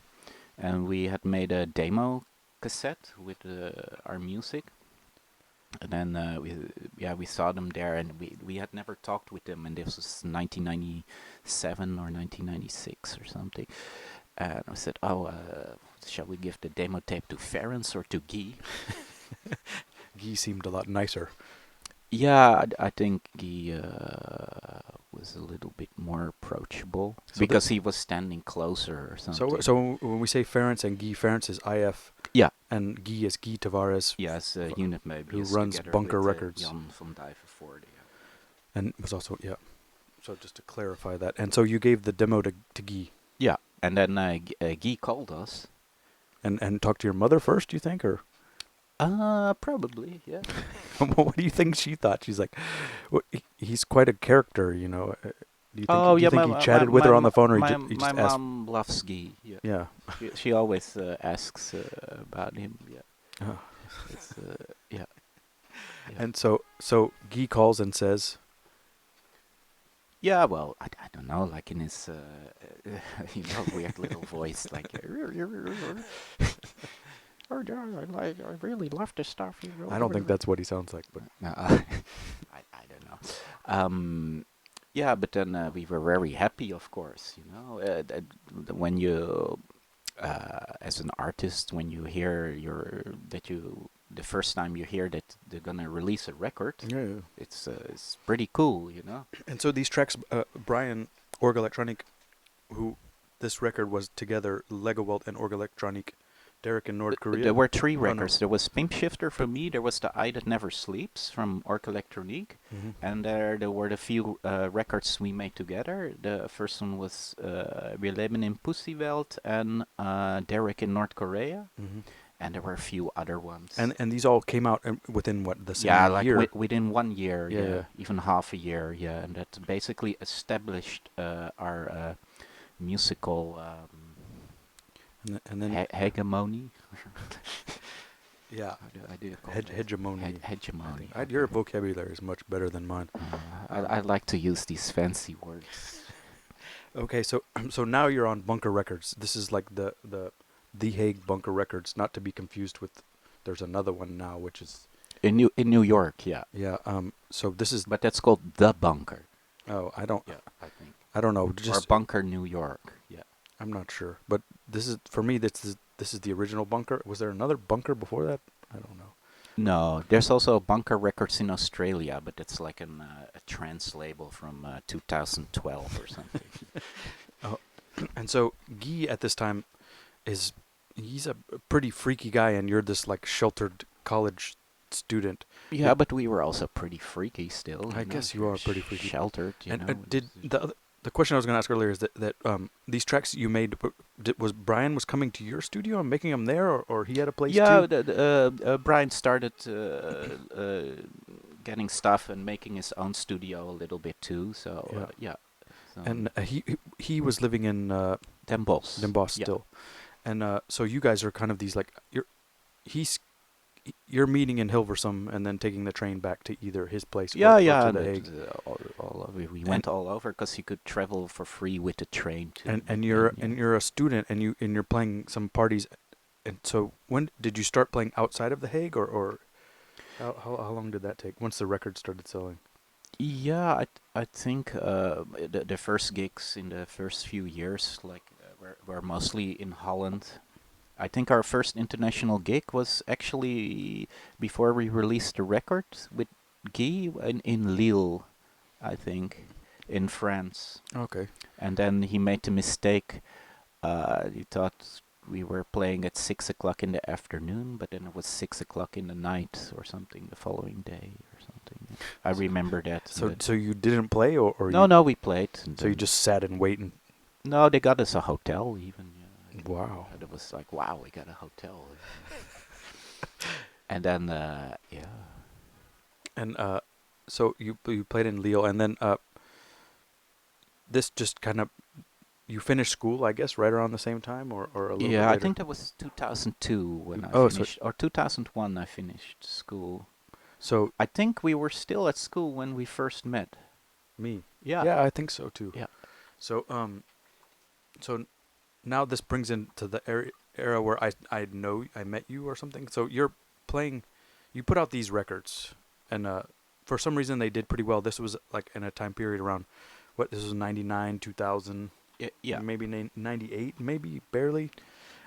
and we had made a demo cassette with our music. And then we saw them there, and we had never talked with them, and this was 1997 or 1996 or something. And I said, "Oh, shall we give the demo tape to Ferenc or to Guy?"
Guy seemed a lot nicer.
Yeah, I think he was a little bit more approachable
So
because he was standing closer or something.
so when we say Ferenc and Guy, Ferenc is IF,
Yeah,
and Guy is Guy Tavares,
yes, Unit maybe
who
is
runs
together
Bunker
with
Records,
Jan van Dijvenvoorde. Yeah.
and was also yeah. So just to clarify that, and so you gave the demo to Guy,
Yeah, and then Guy called us.
and talked to your mother first. You think, or
Probably, yeah.
what do you think she thought? She's like, he's quite a character, you know.
Oh
Do you
yeah,
think he chatted with her on the phone, or he
my
just asked?
mom loves Guy. Yeah,
Yeah.
she always asks about him. Yeah,
Oh.
it's yeah, yeah.
And so Guy calls and says,
Yeah, well, I don't know, like in his, weird little voice, like, oh, yeah, I really love this stuff. You know.
I don't think that's what he sounds like, but
No, I don't know. Yeah, but then we were very happy, of course, you know, when you, as an artist, when you hear the first time you hear that they're gonna release a record,
yeah.
it's pretty cool, you know.
And so these tracks, Brian Org Electronic, who this record was together, Legowelt and Org Electronic, Derek in North Korea.
There were three
Oh, no.
records. There was Pimp Shifter for me. There was The Eye That Never Sleeps from Orc Electronique.
Mhm.
And there were the few records we made together. The first one was Wir leben in Pussywelt and Derek in North Korea.
Mhm.
And there were a few other ones.
And these all came out within what, the same
yeah, like
year?
within 1 year,
Yeah,
yeah,
yeah.
even half a year, yeah. And that basically established our musical
And then
hegemony.
yeah,
I do call
hegemony.
hegemony.
Your vocabulary is much better than mine.
I like to use these fancy words.
Okay, so so now you're on Bunker Records. This is like the Hague Bunker Records, not to be confused with. There's another one now, which is
In New York, yeah.
yeah. So this is
But that's called The Bunker.
I don't
Yeah, I think.
I don't know.
Or
Just
Bunker New York. Yeah.
I'm not sure, but this is for me. This is the original Bunker. Was there another Bunker before that? I don't know.
No, there's also Bunker Records in Australia, but it's like a trans label from 2012 or something.
And so Guy at this time he's a pretty freaky guy, and you're this like sheltered college student.
Yeah, but we were also pretty freaky still.
I guess you are pretty freaky.
Sheltered, you
And
know.
did the question I was going to ask earlier is that these tracks you made, was Brian was coming to your studio and making them there, or he had a place
Yeah,
too?
Brian started getting stuff and making his own studio a little bit too. So
Yeah.
yeah. So
And he was living in
Den Bosch.
Den Bosch
Yeah.
still, and so you guys are kind of these like he's you're meeting in Hilversum and then taking the train back to either his place
Yeah,
or
yeah,
to
and
the Hague.
we
And
went all over because you could travel for free with the train too.
and
And
you're
yeah.
and you're a student and you're playing some parties. And so when did you start playing outside of the Hague, or how long did that take once the record started selling?
Yeah, I think the first gigs in the first few years were mostly in Holland. I think our first international gig was actually before we released the record with Guy in Lille, I think, in France.
Okay.
And then he made the mistake. He thought we were playing at 6 o'clock in the afternoon, but then it was 6 o'clock in the night or something the following day or something. I remember that. And
So
then,
so you didn't play, or
no,
you
no, we played. And
so you
then,
just sat and wait and
no, they got us a hotel even. Yeah,
wow.
and it was like, wow, we got a hotel. And then, yeah.
And so you played in Lille, and then this just kind of you finished school, I guess, right around the same time, or a little bit
Yeah, I
later.
think that was 2002 when I
Oh, so
finished, or 2001 I finished school.
so
I think we were still at school when we first met.
me,
Yeah,
yeah, I think so too.
yeah.
So so now this brings into the era where I know I met you or something. So you're playing, you put out these records, and for some reason they did pretty well. This was like in a time period around what, this was 99, 2000,
Yeah.
maybe 98, maybe barely.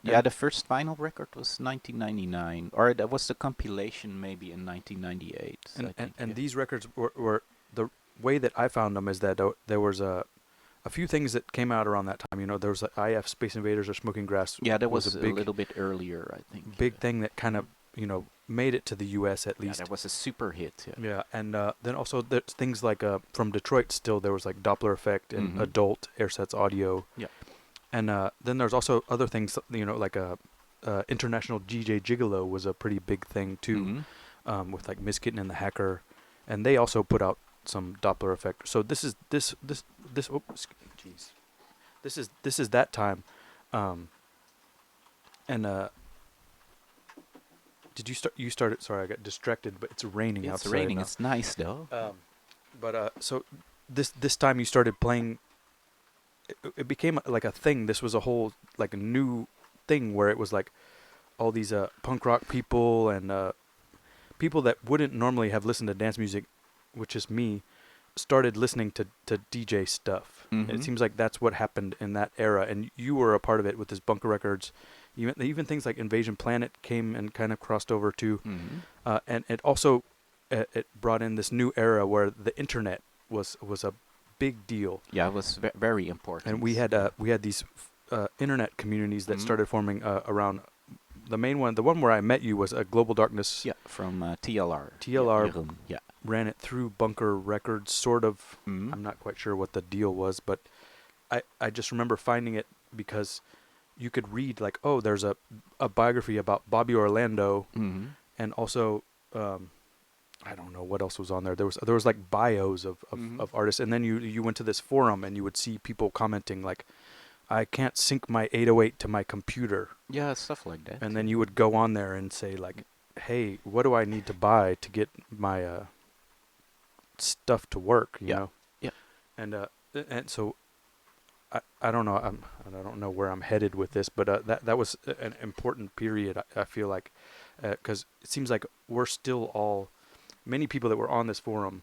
Yeah,
And
the first vinyl record was 1999, or that was the compilation maybe in 1998, I think.
and
Yeah.
these records were the way that I found them is that there was a few things that came out around that time. You know, there was like IF Space Invaders or Smoking Grass
Yeah, that
was a
was a little bit earlier, I think.
big thing that kind of,
Mhm.
you know, made it to the U.S. at
Yeah,
least.
that was a super hit. Yeah.
Yeah, and then also there's things like from Detroit still there was like Doppler Effect and
Mhm.
Adult Airsets Audio,
Yeah.
and then there's also other things, you know, like International DJ Gigolo was a pretty big thing too,
Mhm.
with like Miss Kitten and the Hacker, and they also put out some Doppler Effect. So this is this oh, jeez, this is that time, um, and did you start? You started. Sorry, I got distracted, but it's raining
It's
outside
raining.
now.
It's nice though.
But so this time you started playing. It became like a thing. This was a whole like a new thing where it was like all these punk rock people and people that wouldn't normally have listened to dance music, which is me, started listening to DJ stuff. It
Mhm.
seems like that's what happened in that era, and you were a part of it with this Bunker Records. Even things like Invasion Planet came and kind of crossed over too,
Mhm.
and it also it brought in this new era where the internet was a big deal,
Yeah, it was very
and
important. Yeah.
we had these internet communities that
Mhm.
started forming around the main one. The one where I met you was a Global Darkness.
Yeah, from TLR. Yeah,
TLR
Jeroen. Yeah.
ran it through Bunker Records, sort of.
Mhm.
I'm not quite sure what the deal was, but I just remember finding it because you could read like, oh, there's a biography about Bobby Orlando,
Mhm.
and also um, I don't know what else was on there. There was like bios
Mhm.
of artists, and then you went to this forum and you would see people commenting like, I can't sync my 808 to my computer,
Yeah, stuff like that.
and
Yeah.
then you would go on there and say like, hey, what do I need to buy to get my stuff to work? You
Yeah.
know,
Yeah.
and so I don't know, I don't know where I'm headed with this, but that was an important period. I feel like because it seems like we're still all many people that were on this forum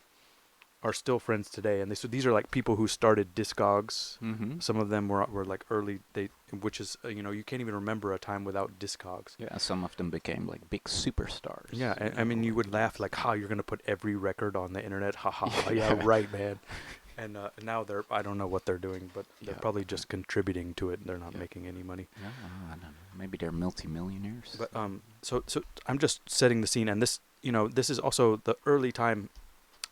are still friends today, and so these are like people who started Discogs.
Mhm.
Some of them were like early, which is you know, you can't even remember a time without Discogs.
Yeah, some of them became like big superstars.
Yeah, and I mean, you would laugh like, "Ha, you're gonna put every record on the internet? Ha ha ha! Yeah,
Yeah.
right, man." And now I don't know what they're doing, but they're
Yeah.
probably just contributing to it. They're not
Yeah.
making any money.
Yeah, I don't know. Maybe they're multimillionaires.
But so I'm just setting the scene, and this, you know, this is also the early time.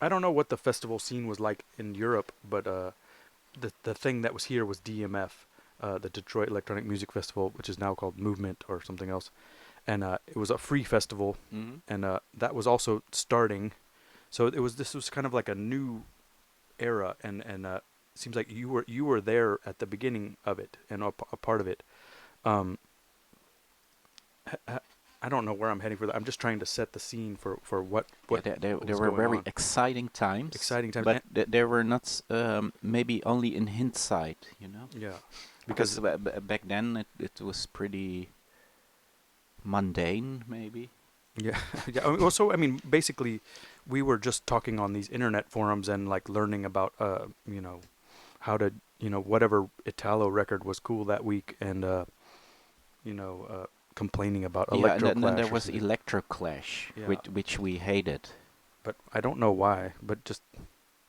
I don't know what the festival scene was like in Europe, but the thing that was here was DMF, the Detroit Electronic Music Festival, which is now called Movement or something else, and it was a free festival,
Mhm.
and that was also starting. So this was kind of like a new era, and seems like you were there at the beginning of it and a part of it. Um, I don't know where I'm heading for that. I'm just trying to set the scene for
Yeah,
what
there
was
were
going
very
on.
exciting times,
Exciting times.
but they were not maybe only in hindsight, you know,
Yeah,
because
because
back then it was pretty mundane, maybe.
yeah, yeah. Also, I mean, basically, we were just talking on these internet forums and like learning about how to whatever Italo record was cool that week, and you know uh, complaining about
Yeah, and then there
Electroclash or
was
something.
Electroclash,
Yeah,
which we hated.
but I don't know why, but just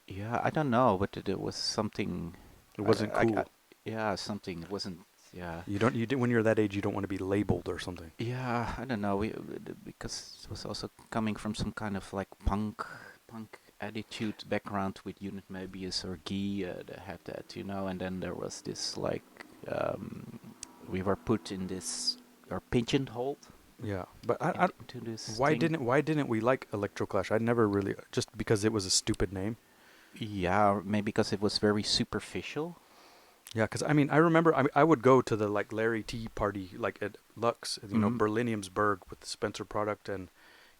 Yeah, I don't know, but it was something.
it wasn't cool.
Yeah, something. It wasn't. Yeah,
You did, when you're that age, you don't want to be labeled or something.
yeah. I don't know. Because it was also coming from some kind of like punk attitude background with Unit Mobius or Guy that had that, you know. And then there was this like we were put in this or pigeonholed
Yeah, but I
into this
why
thing.
didn't we like Electroclash? I never really, just because it was a stupid name.
Yeah, or maybe because it was very superficial.
Yeah, because I mean, I remember I would go to the like Larry T party like at Lux,
Mm.
Berliniumsburg with the Spencer product, and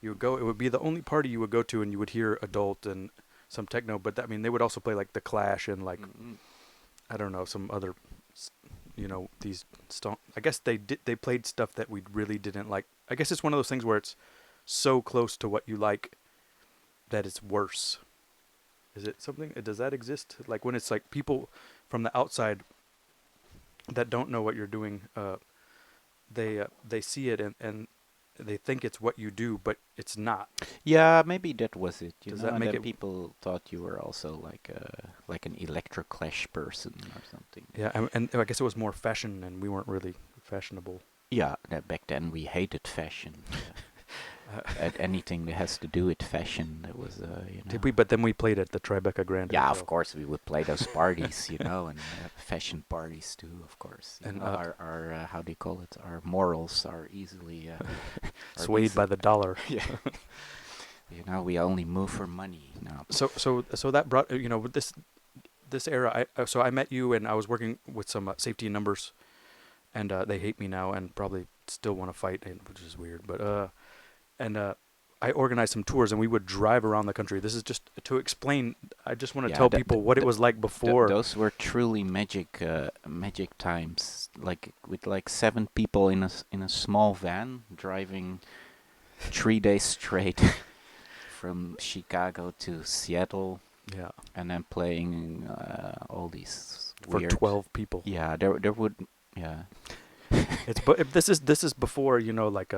you would go. It would be the only party you would go to, and you would hear adult and some techno. But I mean, they would also play like the Clash and like
Mm.
I don't know some other, these. I guess they played stuff that we really didn't like. I guess it's one of those things where it's so close to what you like that it's worse. Is it something? Does that exist? Like when it's like people from the outside that don't know what you're doing, they see it and they think it's what you do, but it's not.
Yeah, maybe that was it, you
Does
know.
that
And
make
then
it?
people thought you were also like an Electroclash person or something.
Yeah, and I guess it was more fashion, and we weren't really fashionable.
Yeah, that back then we hated fashion.
Uh,
At anything that has to do with fashion, that was you know.
did we? But then we played at the Tribeca Grand
Yeah, of
Hotel,
course we would play those parties, you know, and fashion parties too, of course. You
and
know, our how do you call it? Our morals are easily
swayed by the dollar.
yeah. You know, we only move for money now.
So that brought with this era. I met you, and I was working with some safety in numbers, and they hate me now, and probably still want to fight, which is weird. But and I organized some tours, and we would drive around the country. This is just to explain. I just want to
Yeah,
tell people what it was like before.
those were truly magic times. Like with like 7 people in a small van driving 3 days straight from Chicago to Seattle,
Yeah,
and then playing all these
for
weird.
12 people.
Yeah, there would. Yeah,
But if this is before like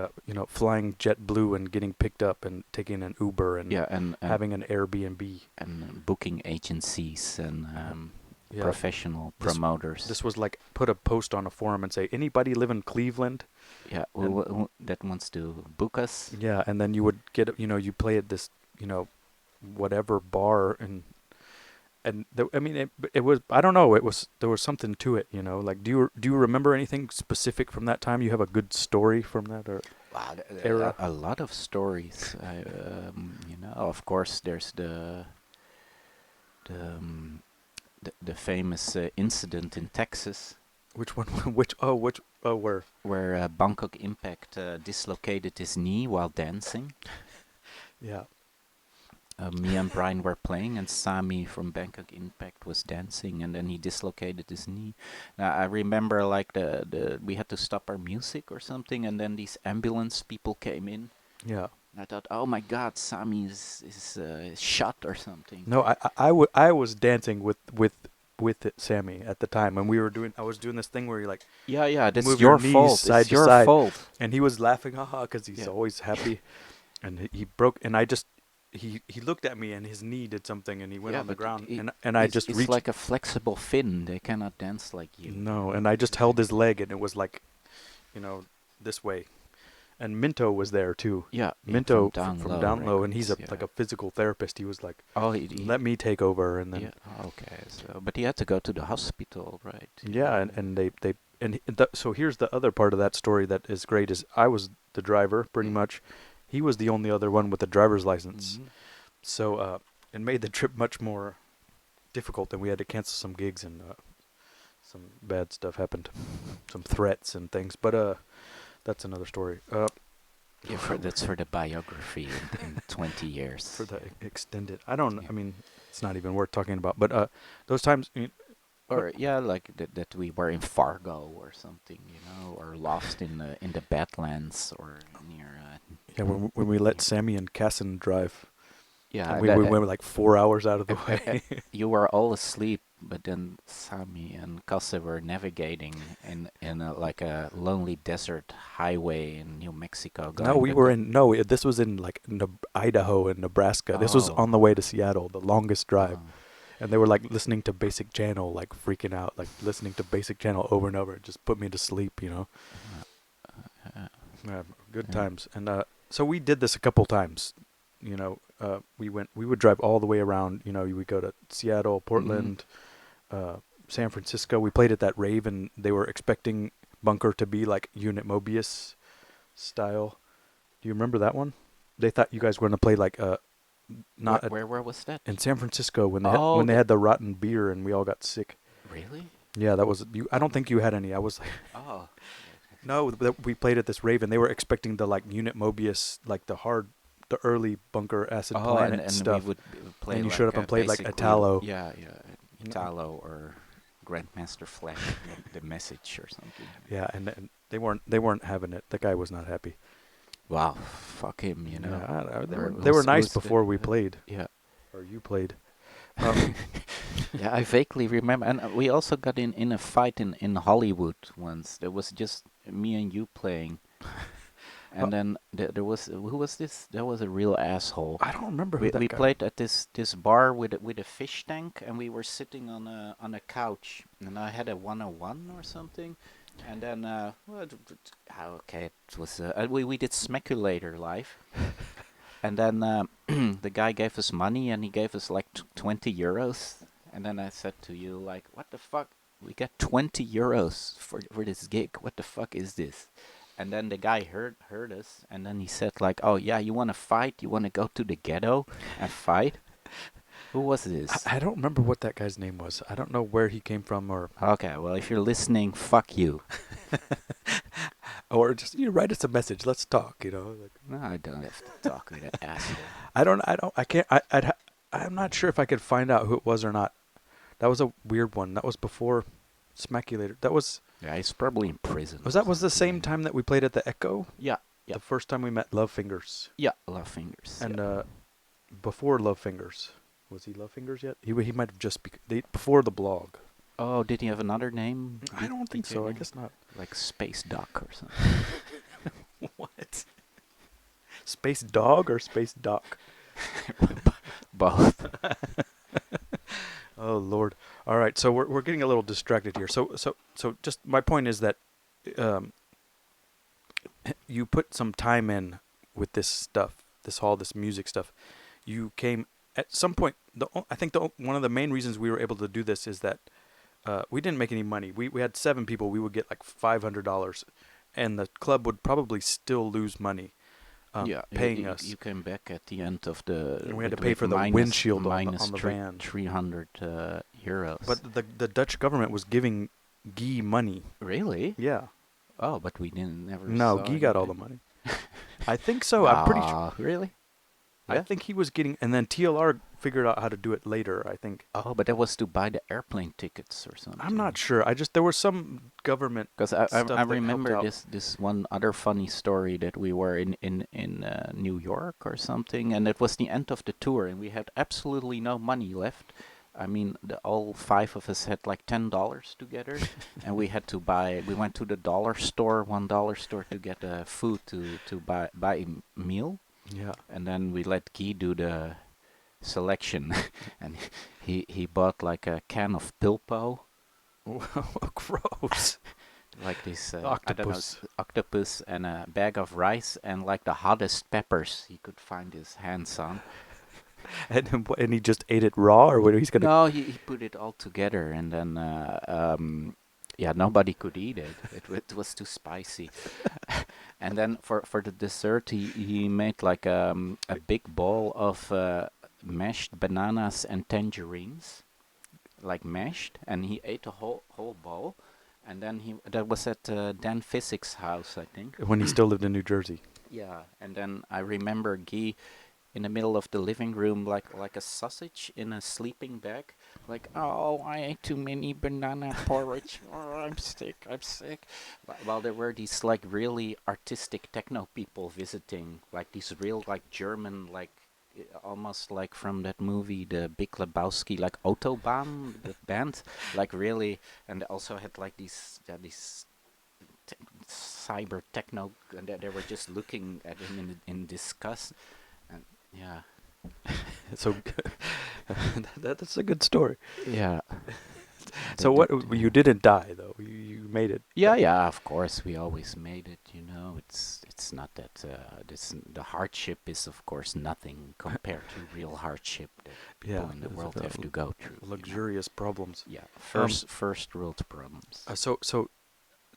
flying JetBlue and getting picked up and taking an Uber and
yeah,
having an Airbnb.
and booking agencies and
Yeah,
professional
this
promoters.
this was like put a post on a forum and say anybody live in Cleveland.
Yeah,
And
that wants to book us.
yeah, and then you would get you play at this whatever bar, I mean it was, I don't know, there was something to it, like do you remember anything specific from that time? You have a good story from that or
Wow,
era?
a lot of stories. You know, of course, there's the the famous incident in Texas
Which one? Which where?
where Bangkok Impact dislocated his knee while dancing.
Yeah.
Me and Brian were playing, and Sami from Bangkok Impact was dancing, and then he dislocated his knee. Now I remember like the we had to stop our music or something, and then these ambulance people came in.
Yeah.
And I thought, oh my God, Sami is shot or something.
No, I was dancing with Sammy at the time, and I was doing this thing where you like
Yeah, yeah, that's
move your
your
knees
fault.
side
It's
to
your
side,
fault.
and he was laughing, haha, because he's
Yeah.
always happy, and he broke, and I just he looked at me, and his knee did something, and he went
Yeah,
on the
but
ground,
it,
and I just
it's
reached.
like a flexible fin. They cannot dance like you.
No, and I just held his leg, and it was like, this way. And Minto was there too.
Yeah, yeah,
Minto
from
from
Down Low
Down Low, and he's
Records.
like
Yeah.
a physical therapist. He was like,
Oh,
"Let me take over," and then
yeah. Okay. So, but he had to go to the hospital, right?
yeah, and they and so here's the other part of that story that is great is I was the driver pretty much. He was the only other one with a driver's license.
Mhm.
So it made the trip much more difficult, and we had to cancel some gigs, and some bad stuff happened, some threats and things. But that's another story.
Yeah, for that's for the biography in 20
For
years.
the
Yeah.
extended. I don't.
Yeah.
I mean, it's not even worth talking about. But those times. What?
Or yeah, like that we were in Fargo or something, or lost in the Badlands or near
Yeah, when we let
near.
Sammy and Casson drive,
Yeah,
and
and
we went like 4 hours out of the
uh,
way.
you were all asleep, but then Sami and Kasse were navigating in like a lonely desert highway in New Mexico,
No,
going
we were in. No, this was in like Idaho and Nebraska. This was on
oh
the way to Seattle, the longest drive.
oh
And they were like listening to Basic Channel, like freaking out, like listening to Basic Channel over and over. It just put me to sleep.
uh, uh,
Yeah, good
yeah.
times. And so we did this a couple times. We would drive all the way around. We would go to Seattle,
Mhm.
Portland, uh, San Francisco. We played at that rave, and they were expecting Bunker to be like Unit Mobius style. Do you remember that one? They thought you guys were gonna play like
Where
not at,
where was that?
in San Francisco when they had,
Oh,
when they
the
had the rotten beer and we all got sick.
really?
Yeah, that was you. I don't think you had any. I was like,
Oh,
no. We played at this rave, and they were expecting the like Unit Mobius, like the early Bunker Acid
oh,
Planet
and we
stuff.
would play
And you showed
like
up and played like
basically,
Italo.
yeah, yeah,
No.
Italo or Grandmaster Flash, the message or something.
Yeah, and they weren't having it. The guy was not happy.
Wow, fuck him,
Yeah, I don't know. They
Or
were they were nice
who's the
before we played,
yeah.
or you played. Um,
Yeah, I vaguely remember, and we also got in a fight in Hollywood once. There was just me and you playing,
uh,
and then there was who was this? There was a real asshole.
I don't remember who
We
that guy.
played at this bar with a fish tank, and we were sitting on a couch, and I had a 101 or something, and then okay, it was we did Smaculator live, and then the guy gave us money, and he gave us like 20 euros, and then I said to you like, what the fuck? We got 20 euros for this gig. What the fuck is this? And then the guy heard us, and then he said like, "Oh yeah, you want to fight? You want to go to the ghetto and fight?" Who was this?
I don't remember what that guy's name was. I don't know where he came from,
Okay, well if you're listening, fuck you.
or just write us a message. Let's talk. Like,
No, I don't have to talk with an asshole.
I can't. I'm not sure if I could find out who it was or not. That was a weird one. That was before Smaculator.
Yeah, he's probably in prison or
Was the
something.
same time that we played at the Echo.
Yeah, yeah,
The first time we met Love Fingers,
yeah. Love fingers.
and
Yeah.
before Love Fingers, was he Love Fingers yet? He might have just before the blog.
Oh, did he have another name?
I don't think
DJ
so. I
name?
guess not.
Like Space Duck or something.
What? Space Dog or Space Doc?
Both.
Oh Lord! All right, so we're getting a little distracted here. So just my point is that um, you put some time in with this stuff, this music stuff. You came at some point. I think one of the main reasons we were able to do this is that we didn't make any money. We had 7 people. We would get like $500, and the club would probably still lose money
Yeah,
paying us.
you came back at the end of the
And we had to
with,
pay
with
for the
minus
windshield
minus
on the
three,
van.
300 euros.
But the Dutch government was giving Guy money.
Really?
Yeah.
Oh, but we didn't never
No,
saw
Guy got all the
anything.
money. I think so. I'm pretty sure.
Ah, really?
I
Yeah.
think he was getting, and then TLR figured out how to do it later. I think.
Oh, but that was to buy the airplane tickets or something.
I'm not sure. There was some government
Because
stuff
I
that helped
remember
out.
this one other funny story that we were in New York or something, and it was the end of the tour, and we had absolutely no money left. I mean, all 5 of us had like $10 together, and we had to buy. We went to the dollar store, $1 store, to get food to buy a meal,
Yeah.
and then we let Guy do the selection, and he bought like a can of Pilpo.
Gross.
Like this, I don't know,
Octopus.
octopus and a bag of rice and like the hottest peppers he could find his hands on.
And he just ate it raw, or what? He's gonna.
No, he put it all together, and then yeah, nobody could eat it. It was too spicy. And then for the dessert, he made like a big bowl of mashed bananas and tangerines, like mashed, and he ate the whole bowl. And then that was at Dan Physics' house, I think.
When he still lived in New Jersey.
Yeah, and then I remember Guy in the middle of the living room, like a sausage in a sleeping bag, like, oh, I ate too many banana porridge. Oh, I'm sick. I'm sick. While there were these like really artistic techno people visiting, like these real like German like. Almost like from that movie, The Big Lebowski, like Autobahn, the band, like really, and they also had like these te- cyber techno, and they were just looking at him in disgust. And yeah,
So that's a good story.
yeah,
So what? You didn't die though. You made it.
yeah, yeah. Of course, we always made it. You know, it's not that the hardship is of course nothing compared to real hardship that
Yeah,
people in the
it's,
world have to go through. You know,
luxurious problems.
yeah,
Um,
first world problems.
so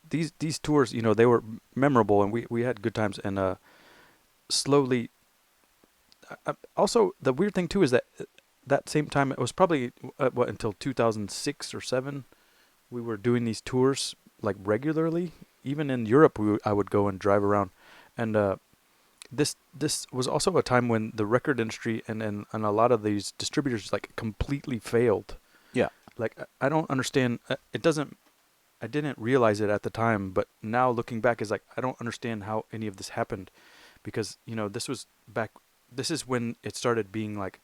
these tours, they were memorable, and we had good times. And slowly, also the weird thing too is that that same time it was probably what, until 2006 or seven, we were doing these tours like regularly. Even in Europe, I would go and drive around, and this was also a time when the record industry and a lot of these distributors like completely failed.
Yeah,
Like I don't understand. It doesn't. I didn't realize it at the time, but now looking back is like I don't understand how any of this happened, because this was back. This is when it started being like,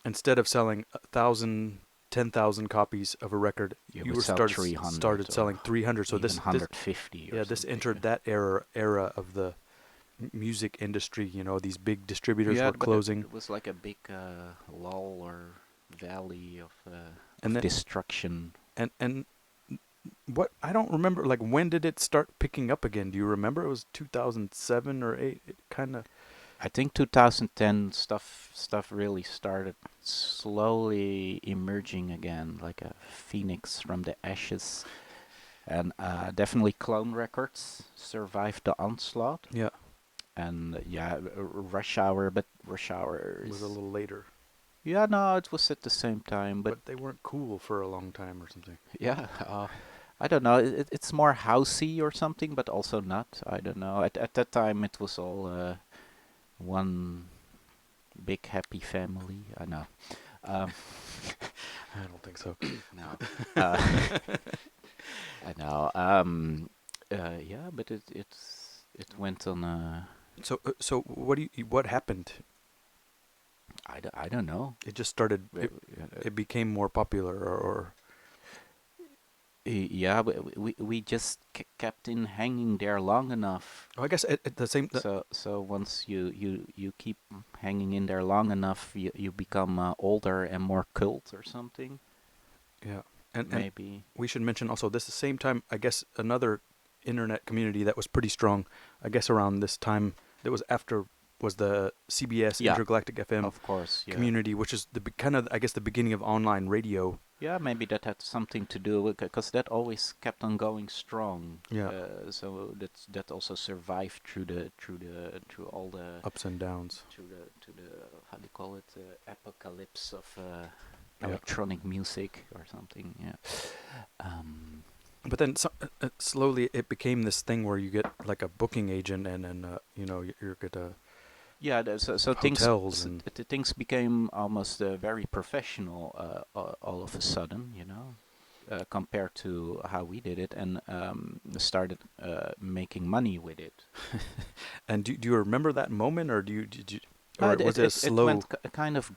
instead of selling 1,000, 10,000 copies of a record,
you
you
would
were
sell
started
300
started
or
selling 300. So
even
this
150 or
yeah, this
something.
entered that era of the music industry. These big distributors
Yeah,
were
but
closing,
it was like a big lull or valley
and
of
then
destruction.
and what, I don't remember, like, when did it start picking up again? Do you remember? It was 2007 or 8. It kind of.
I think 2010 stuff really started slowly emerging again, like a phoenix from the ashes. And definitely Clone Records survived the onslaught.
Yeah,
And yeah, Rush Hour, but Rush Hour
it was a
is,
little later,
yeah, no, it was at the same time. But
but they weren't cool for a long time or something.
yeah, I don't know. It's more housey or something, but also not. I don't know. At that time, it was all one big happy family. I know. Um,
I don't think so.
no, uh, I know. Yeah, but it went on.
So what happened?
I don't know.
It just started.
Uh,
It became more popular, or
yeah, we just kept in hanging there long enough.
oh, I guess at the same.
So once you keep hanging in there long enough, you become older and more cult or something.
Yeah, and
Maybe.
we should mention also this the same time. I guess another internet community that was pretty strong. I guess around this time, that was after, was the CBS
Yeah,
Intergalactic FM
of course. Yeah.
community, which is the kind of, I guess, the beginning of online radio.
Yeah, maybe that had something to do with, because that always kept on going strong.
Yeah,
So that also survived through all the
ups and downs.
to the how do you call it, apocalypse of
Yeah,
electronic music or something. Yeah. Um,
but then slowly it became this thing where you get like a booking agent, and you're good
yeah. So
hotels and
things became almost very professional all of a sudden. Compared to how we did it, and started making money with it.
and do you remember that moment, or did you, or was it a
It
slow?
went kind of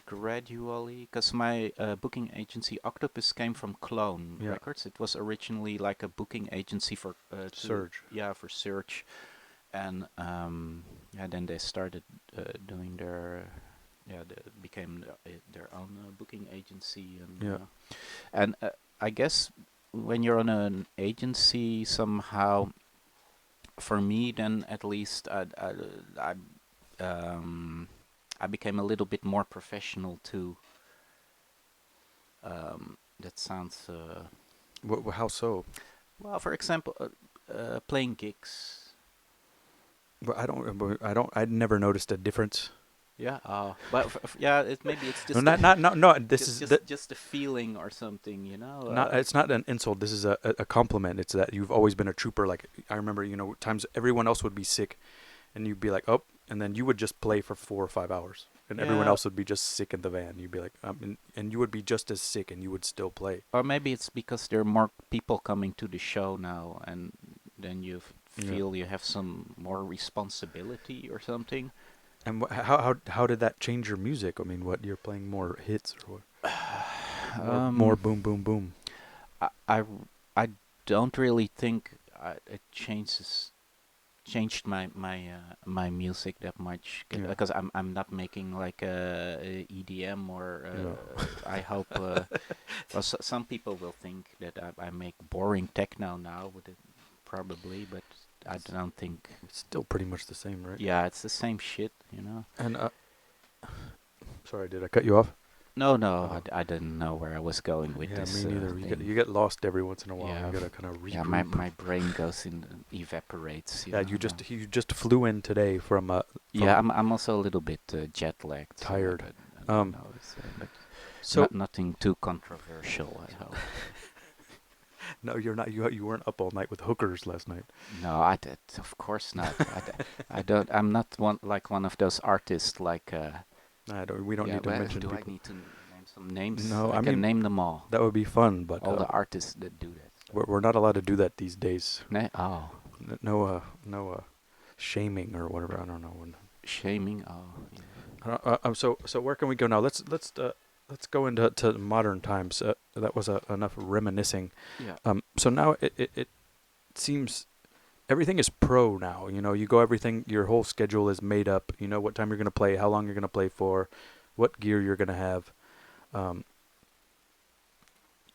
gradually, because my booking agency Octopus came from Clone
Yeah,
Records. It was originally like a booking agency for
surge.
for Search, and yeah, then they started doing became their own booking agency,
Yeah.
and I guess when you're on an agency somehow, for me then at least, um, I became a little bit more professional too. That sounds
How so?
well. For example, playing gigs.
But I don't. I never noticed a difference.
Yeah. But yeah, maybe it's
No,
just
no. This
just
is
just just a feeling or something, you know.
not. It's not an insult. This is a compliment. It's that you've always been a trooper. Like I remember, times everyone else would be sick, and you'd be like, oh, and then you would just play for 4 or 5 hours, and everyone
Yeah.
else would be just sick in the van. You'd be like, and you would be just as sick, and you would still play.
Or maybe it's because there are more people coming to the show now, and then you
Yeah.
feel you have some more responsibility or something.
And how did that change your music? I mean, what you're playing more hits or what? More
um,
boom boom boom.
I, I, I don't really think it changed my music that much
Yeah.
because I'm not making like a EDM or
Yeah.
I hope well some people will think that I make boring techno now with it probably, but I
It's,
don't think.
it's still pretty much the same, right?
Yeah, it's the same shit, you know.
And sorry, did I cut you off?
No, no,
Oh,
I didn't know where I was going with
yeah,
this
me neither.
thing.
You get lost every once in a while. You
Yeah,
gotta kind of
yeah, my
regroup.
my brain goes in evaporates, you
Yeah,
know. No.
you just flew in today
Yeah,
from
I'm also a little bit jet lagged, so
tired.
I
Um,
know it's but
so
nothing too controversial, I hope.
no, you're not. You weren't up all night with hookers last night.
No, I did, of course not. I don't. I'm not one of those artists like.
I don't. We don't
Yeah,
need to
well,
mention
do I
people.
need to name some names?
No,
I
I
can
mean
name them all.
that would be fun, but
All the artists that do that. So.
we're not allowed to do that these days.
Oh,
No, shaming or whatever. I don't know.
shaming. Oh, yeah.
So where can we go now? Let's go into modern times. That was enough reminiscing.
Yeah.
So now it seems everything is pro now. You go everything. Your whole schedule is made up. You know what time you're gonna play, how long you're gonna play for, what gear you're gonna have. Um,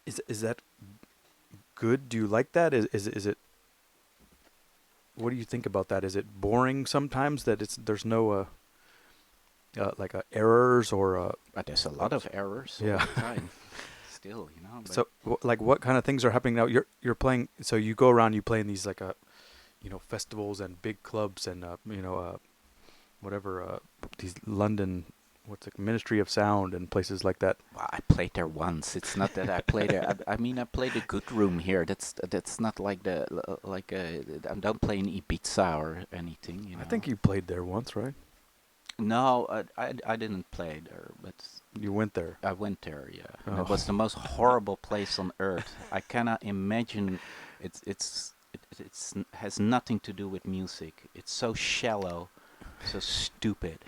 is that good? Do you like that? Is it? What do you think about that? Is it boring sometimes that there's no like errors or
But there's a lot of errors all
yeah.
the time. Still, you know. But
So, like, what kind of things are happening now? You're playing. So you go around. You play in these like festivals and big clubs and whatever these London what's it Ministry of Sound and places like that.
well, I played there once. It's not that I played there. I mean, I played a good room here. That's not like I don't play in Ibiza or anything. You
I
know.
think you played there once, right?
No, I didn't play there, but
You went there.
I went there. Yeah, and it
Oh,
was the most horrible place on earth. I cannot imagine. It's has nothing to do with music. It's so shallow, so stupid.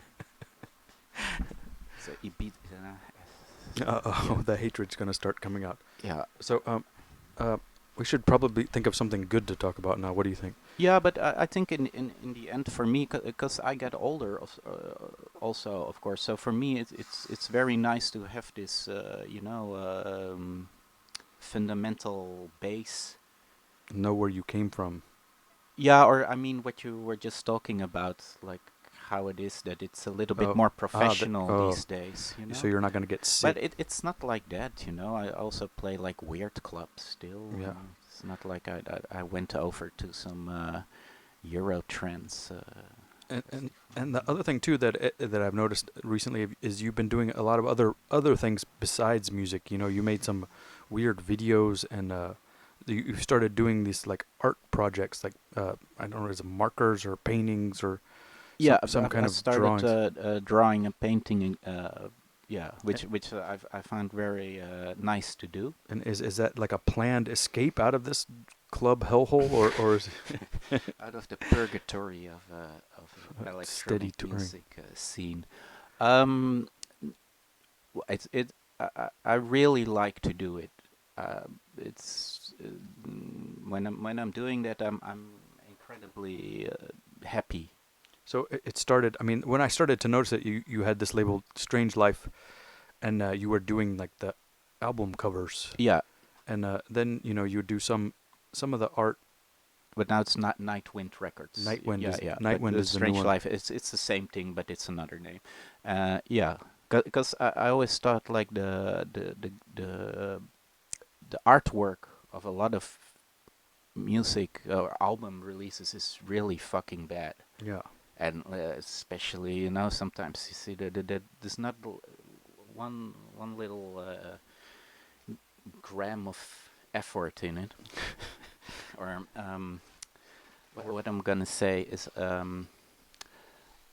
So Ibiza. Yeah.
the hatred's gonna start coming out.
Yeah.
So we should probably think of something good to talk about now. What do you think?
Yeah, but I think in the end, for me, because I get older, also, of course. So for me, it's very nice to have this, fundamental base.
Know where you came from.
Yeah, or I mean, what you were just talking about, like how it is that it's a little bit
Oh,
more
the,
professional
oh,
these days, you
so
know.
you're not gonna get
But
sick.
it's not like that, you know. I also play like weird clubs still.
Yeah.
It's not like I went over to some Euro trends.
And and
festival,
and
you
the
know.
other thing too that I've noticed recently is you've been doing a lot of other things besides music. You made some weird videos and you started doing these like art projects, like I don't know, is it markers or paintings or
Yeah,
some kind
I
of
started
drawings.
drawing and painting. Yeah,
A-
which I found very nice to do.
And is that like a planned escape out of this club hellhole or is
Out of the purgatory of
it steady
electronic
touring?
music scene. Um, it's it. I really like to do it. It's when I'm doing that, I'm incredibly happy.
So it started. I mean, when I started to notice that you had this label Strange Life, and you were doing like the album covers,
Yeah,
and then you would do some of the art.
but now it's not Nightwind Records. Yeah, yeah. But
Nightwind
the
is the new
Strange
one.
Life, it's the same thing, but it's another name. Yeah, because I always thought like the artwork of a lot of music or album releases is really fucking bad.
Yeah,
and especially sometimes you see that there's not one little gram of effort in it, or what I'm gonna say is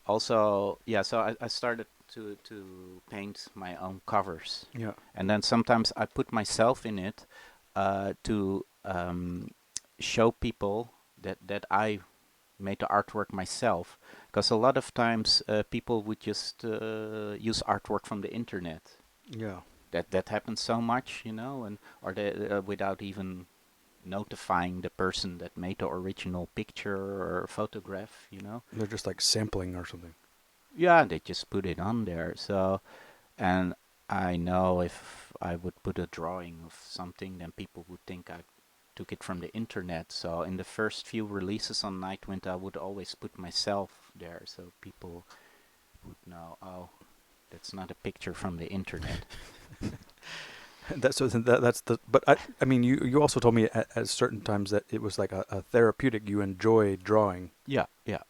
also, yeah. So I started to paint my own covers,
Yeah.
and then sometimes I put myself in it to show people that I made the artwork myself, because a lot of times people would just use artwork from the internet.
Yeah.
That happens so much, and or without even notifying the person that made the original picture or photograph.
They're just like sampling or something.
Yeah, they just put it on there. So, and I know if I would put a drawing of something, then people would think I took it from the internet. So in the first few releases on Nightwind, I would always put myself there, so people would know, oh, that's not a picture from the internet.
That's the. But I mean, you also told me at certain times that it was like a therapeutic. You enjoy drawing,
Yeah, yeah.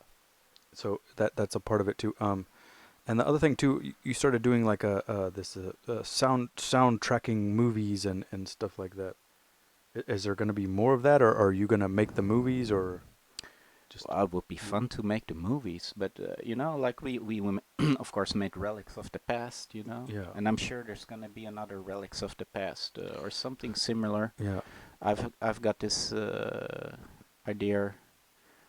so that's a part of it too. And the other thing too, you started doing like this sound tracking movies and stuff like that. Is there going to be more of that, or are you going to make the movies, or just?
Well, it would be fun to make the movies, but like we of course made Relics of the Past.
Yeah.
And I'm sure there's gonna be another Relics of the Past or something similar.
Yeah.
I've got this idea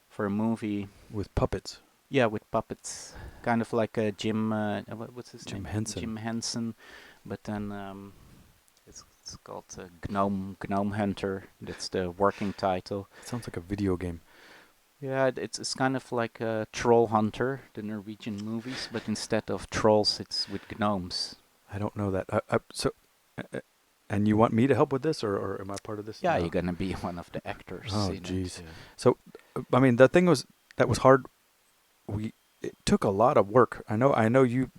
for a movie.
With puppets.
Yeah, with puppets, kind of like a Jim. What's his
Jim
name?
Henson.
Jim Henson, but then it's called Gnome Hunter. That's the working title.
Sounds like a video game.
Yeah, it's kind of like Troll Hunter, the Norwegian movies, but instead of trolls, it's with gnomes.
I don't know that. And you want me to help with this, or am I part of this?
Yeah,
No.
you're gonna be one of the actors.
Oh,
in it,
jeez.
yeah.
So, I mean, the thing that was hard. It took a lot of work. I know you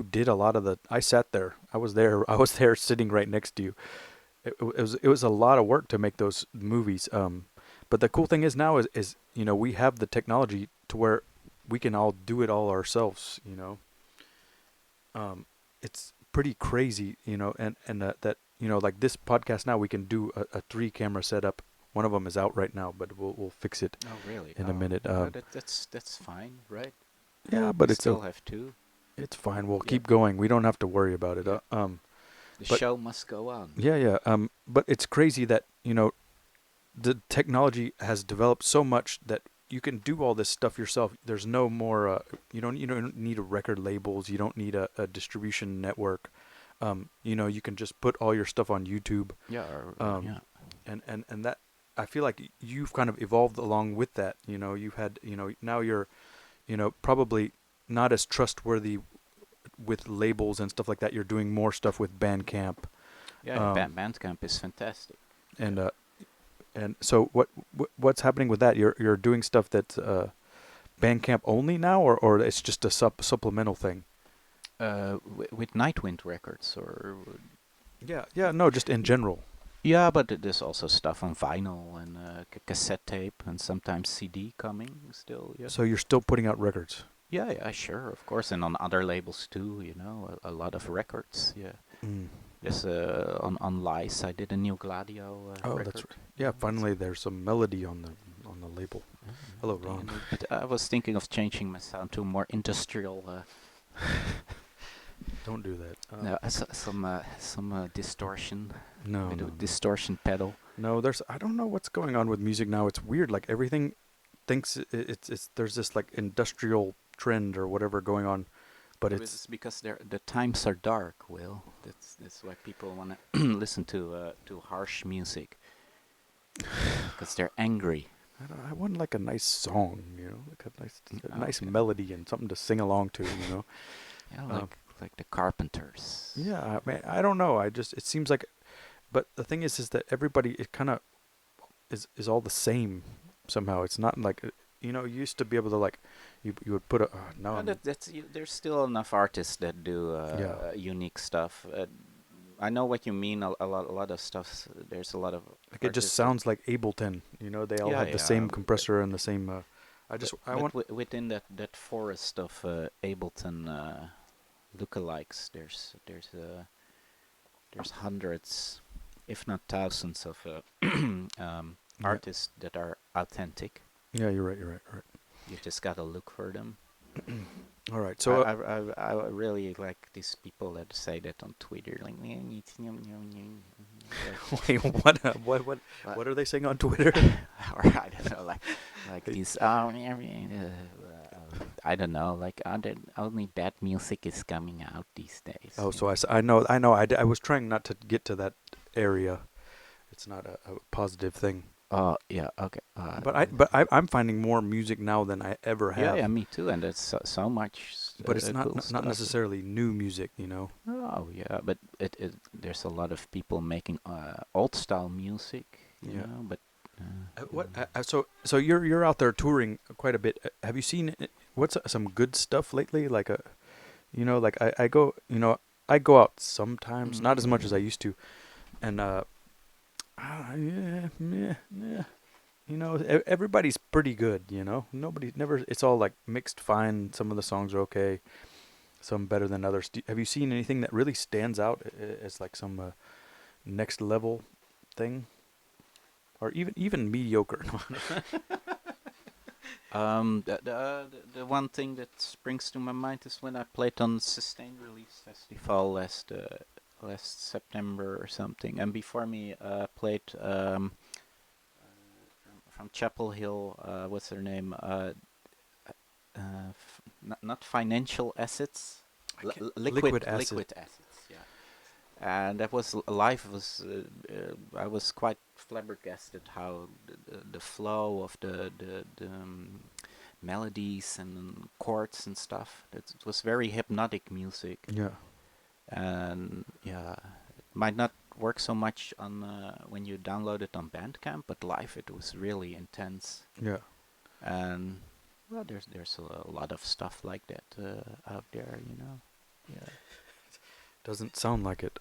did a lot of the. I sat there. I was there. I was there sitting right next to you. It was a lot of work to make those movies. But the cool thing is now is we have the technology to where we can all do it all ourselves. It's pretty crazy. And that like this podcast now we can do a 3 camera setup. One of them is out right now, but we'll fix it
Oh, really?
in a minute.
No, that's fine, right?
Yeah, but
We
it's
still have two.
it's fine. We'll
Yeah.
keep going. We don't have to worry about it.
Yeah. The
but-
show must go on.
Yeah, yeah. But it's crazy that the technology has developed so much that you can do all this stuff yourself. There's no more. You don't need a record labels. You don't need a distribution network. You can just put all your stuff on YouTube.
Yeah,
Yeah. And that I feel like you've kind of evolved along with that. You've had now you're probably not as trustworthy with labels and stuff like that. You're doing more stuff with Bandcamp.
Yeah, Bandcamp is fantastic.
And so what's happening with that? You're doing stuff that's Bandcamp only now, or it's just a supplemental thing?
With Nightwind Records, or
Yeah, no, just in general.
yeah, but there's also stuff on vinyl and cassette tape and sometimes CD coming still. Yeah.
So you're still putting out records.
Yeah, sure, of course, and on other labels too. A lot of records. Yeah.
Mm.
There's on Lice. I did a new Gladio
Oh,
record.
that's right. Yeah, finally there's some melody on the label. Hello, Ron.
But I was thinking of changing my sound to a more industrial.
Don't do that.
No, some distortion.
No,
With a
no,
distortion pedal.
no. I don't know what's going on with music now. It's weird. Like everything thinks it's there's this like industrial trend or whatever going on, but
It's because the times are dark, Will. That's why people want to listen to harsh music. Because they're angry.
I want like a nice song, like a nice
Okay.
melody and something to sing along to,
Yeah, like the Carpenters.
Yeah, I mean, I don't know. It seems like, but the thing is that everybody, it kind of is all the same somehow. It's not like, you used to be able to like, you would put no,
No, there's still enough artists that do
Yeah.
unique stuff. I know what you mean. A lot of stuff. There's a lot of
like it just
artists that-
sounds like Ableton, they all
Yeah,
have the
yeah,
same compressor and the same I
But
want.
within that forest of Ableton lookalikes, there's hundreds, if not thousands, of
Yeah,
artists that are authentic.
yeah, you're right. You're right. Right.
You just gotta look for them.
All right.
I,
So
I, I, I really like these people that say that on Twitter, like,
wait, what?
like,
What are they saying on Twitter?
or I don't know, like
Hey,
these. I don't know, like only bad music is coming out these days.
oh,
You
so
know.
I know, I know. I was trying not to get to that area. It's not a positive thing.
Oh yeah, okay.
I'm finding more music now than I ever
Yeah, yeah,
have.
me too. And there's so much
But it's
cool
not
stuff.
necessarily new music, you know.
Oh yeah, but it there's a lot of people making old style music, you
Yeah.
know. But
What? So you're out there touring quite a bit. Have you seen what's some good stuff lately? Like like I go, I go out sometimes, not as much as I used to, and yeah, yeah, yeah. Everybody's pretty good. Nobody never. It's all like mixed fine. Some of the songs are okay, some better than others. Have you seen anything that really stands out as like some next level thing, or even mediocre?
the one thing that springs to my mind is when I played on Sustained Release Festival last September or something, and before me played from Chapel Hill. What's her name? Not financial assets,
Liquid acid.
liquid assets. Yeah, and that was live. Was I was quite flabbergasted how the flow of the melodies and chords and stuff. It was very hypnotic music,
Yeah,
and yeah, it might not work so much on when you download it on Bandcamp, but live it was really intense.
yeah.
And well, there's a lot of stuff like that out there, you know. Yeah.
Doesn't sound like it.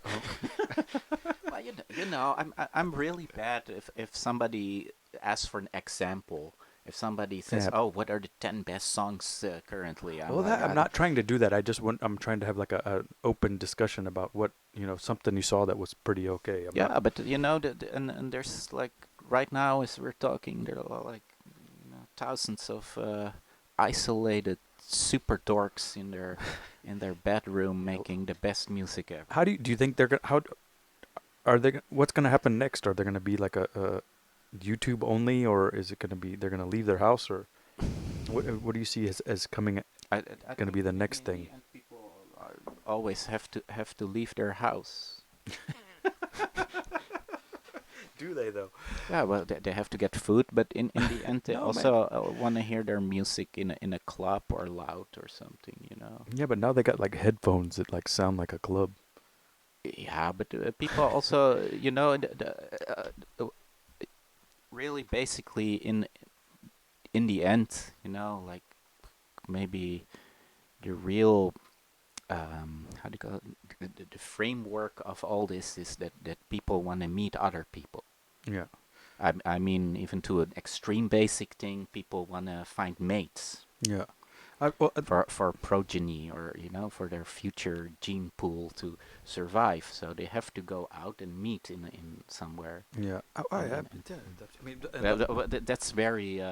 Well, I'm really bad if somebody asks for an example. If somebody says,
Yeah.
"Oh, what are the 10 best songs currently?" I'm
Well,
like,
I'm not trying to do that. I'm trying to have like a open discussion about what something you saw that was pretty okay. I'm not.
yeah, but and there's like right now as we're talking, there are like thousands of isolated super dorks in their bedroom
Yeah.
making the best music ever.
How do you think they're gonna? How are they? What's gonna happen next? Are they gonna be like a YouTube only, or is it gonna be they're gonna leave their house, or what do you see as coming?
I
Gonna
think
be the
in
next
the
thing?
end people always have to leave their house.
Do they though?
Yeah, well, they have to get food, but in the end, they
No, man.
also want to hear their music in a club or loud or something, you know.
Yeah, but now they got like headphones that like sound like a club.
Yeah, but people also, really basically in the end, like maybe the real how do you call it? The framework of all this is that people want to meet other people.
Yeah,
I mean, even to an extreme basic thing, people want to find mates
yeah. Well,
for progeny or for their future gene pool to survive. So they have to go out and meet in somewhere.
yeah. I
And,
have.
and, and
Yeah, I mean, and
that's very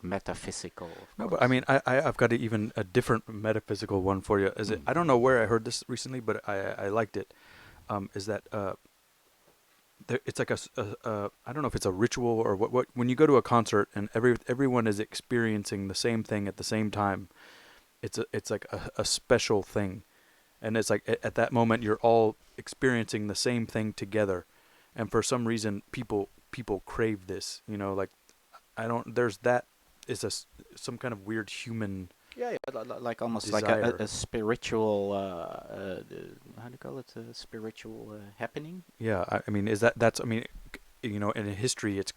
metaphysical, of
no, but I
course.
mean, I've got even a different metaphysical one for you. Is it?
Mm.
I don't know where I heard this recently, but I liked it. Is that it's like I don't know if it's a ritual or what when you go to a concert and everyone is experiencing the same thing at the same time. It's like a special thing, and it's like at that moment you're all experiencing the same thing together, and for some reason people crave this. Like I don't. There's that is some kind of weird human
Yeah, yeah, like almost like
desire.
a spiritual, how do you call it? A spiritual happening.
Yeah, I mean, that's I mean, in history, it's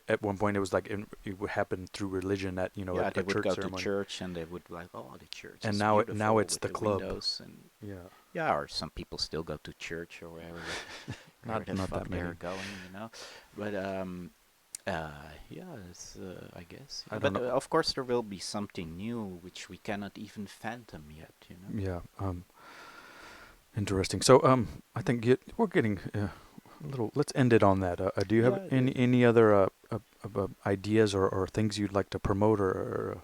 at one point it was like it would happen through religion at
Yeah,
a
they would
church
go to
ceremony,
church and they would like, oh, the church
and
is
now
beautiful
it's
with
the
the
club.
windows and
Yeah,
yeah, or some people still go to church or wherever
not
the
that
fuck
many.
they're going, you know. But Yeah, I guess.
I don't
But
know.
of course, there will be something new which we cannot even fathom yet. You know.
Yeah. Interesting. So I think we're getting a little. Let's end it on that. Do you have
Yeah.
any other ideas or things you'd like to promote or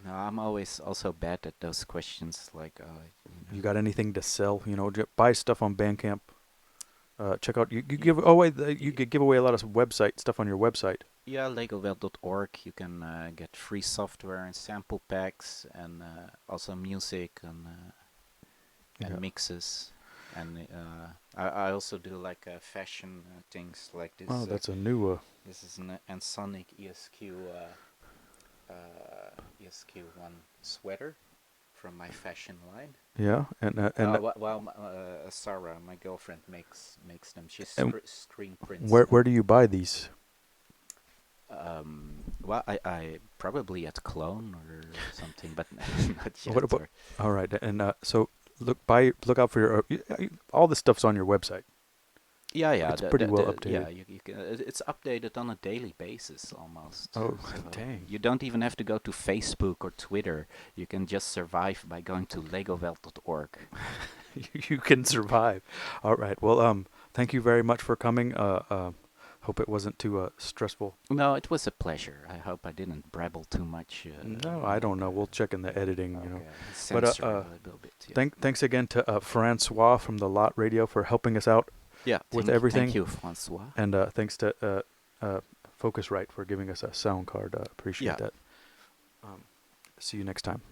No, I'm always also bad at those questions. Like,
you got anything to sell? You know, buy stuff on Bandcamp. Check out you
y-
give away you
y-
could give away a lot of website stuff on your website.
yeah, Legowelt.org. You can get free software and sample packs, and also music
Yeah.
and mixes. And I also do like fashion things like
Oh,
this.
that's a new.
This is an Ensoniq ESQ1 sweater from my fashion line.
Yeah,
Sarah, my girlfriend, makes them. She
and
screen prints
where
them.
do you buy these?
Well, I probably at Clone or something, but not
What
yet.
about?
Or
All right, and so look out for your all this stuff's on your website.
yeah, yeah,
It's pretty well
yeah.
updated.
You can. It's updated on a daily basis almost.
Oh,
So
dang.
you don't even have to go to Facebook or Twitter. You can just survive by going to Legowelt.org.
You can survive. All right. Well, thank you very much for coming. Hope it wasn't too stressful.
No, it was a pleasure. I hope I didn't brabble too much.
No, I don't know. We'll check in the editing, you know.
Okay,
But
censor a little bit. Yeah.
thanks again to Francois from the Lot Radio for helping us out
Yeah.
with
Thank
everything,
you, Francois.
and thanks to Focusrite for giving us a sound card. Appreciate
Yeah.
that. Um, see you next time.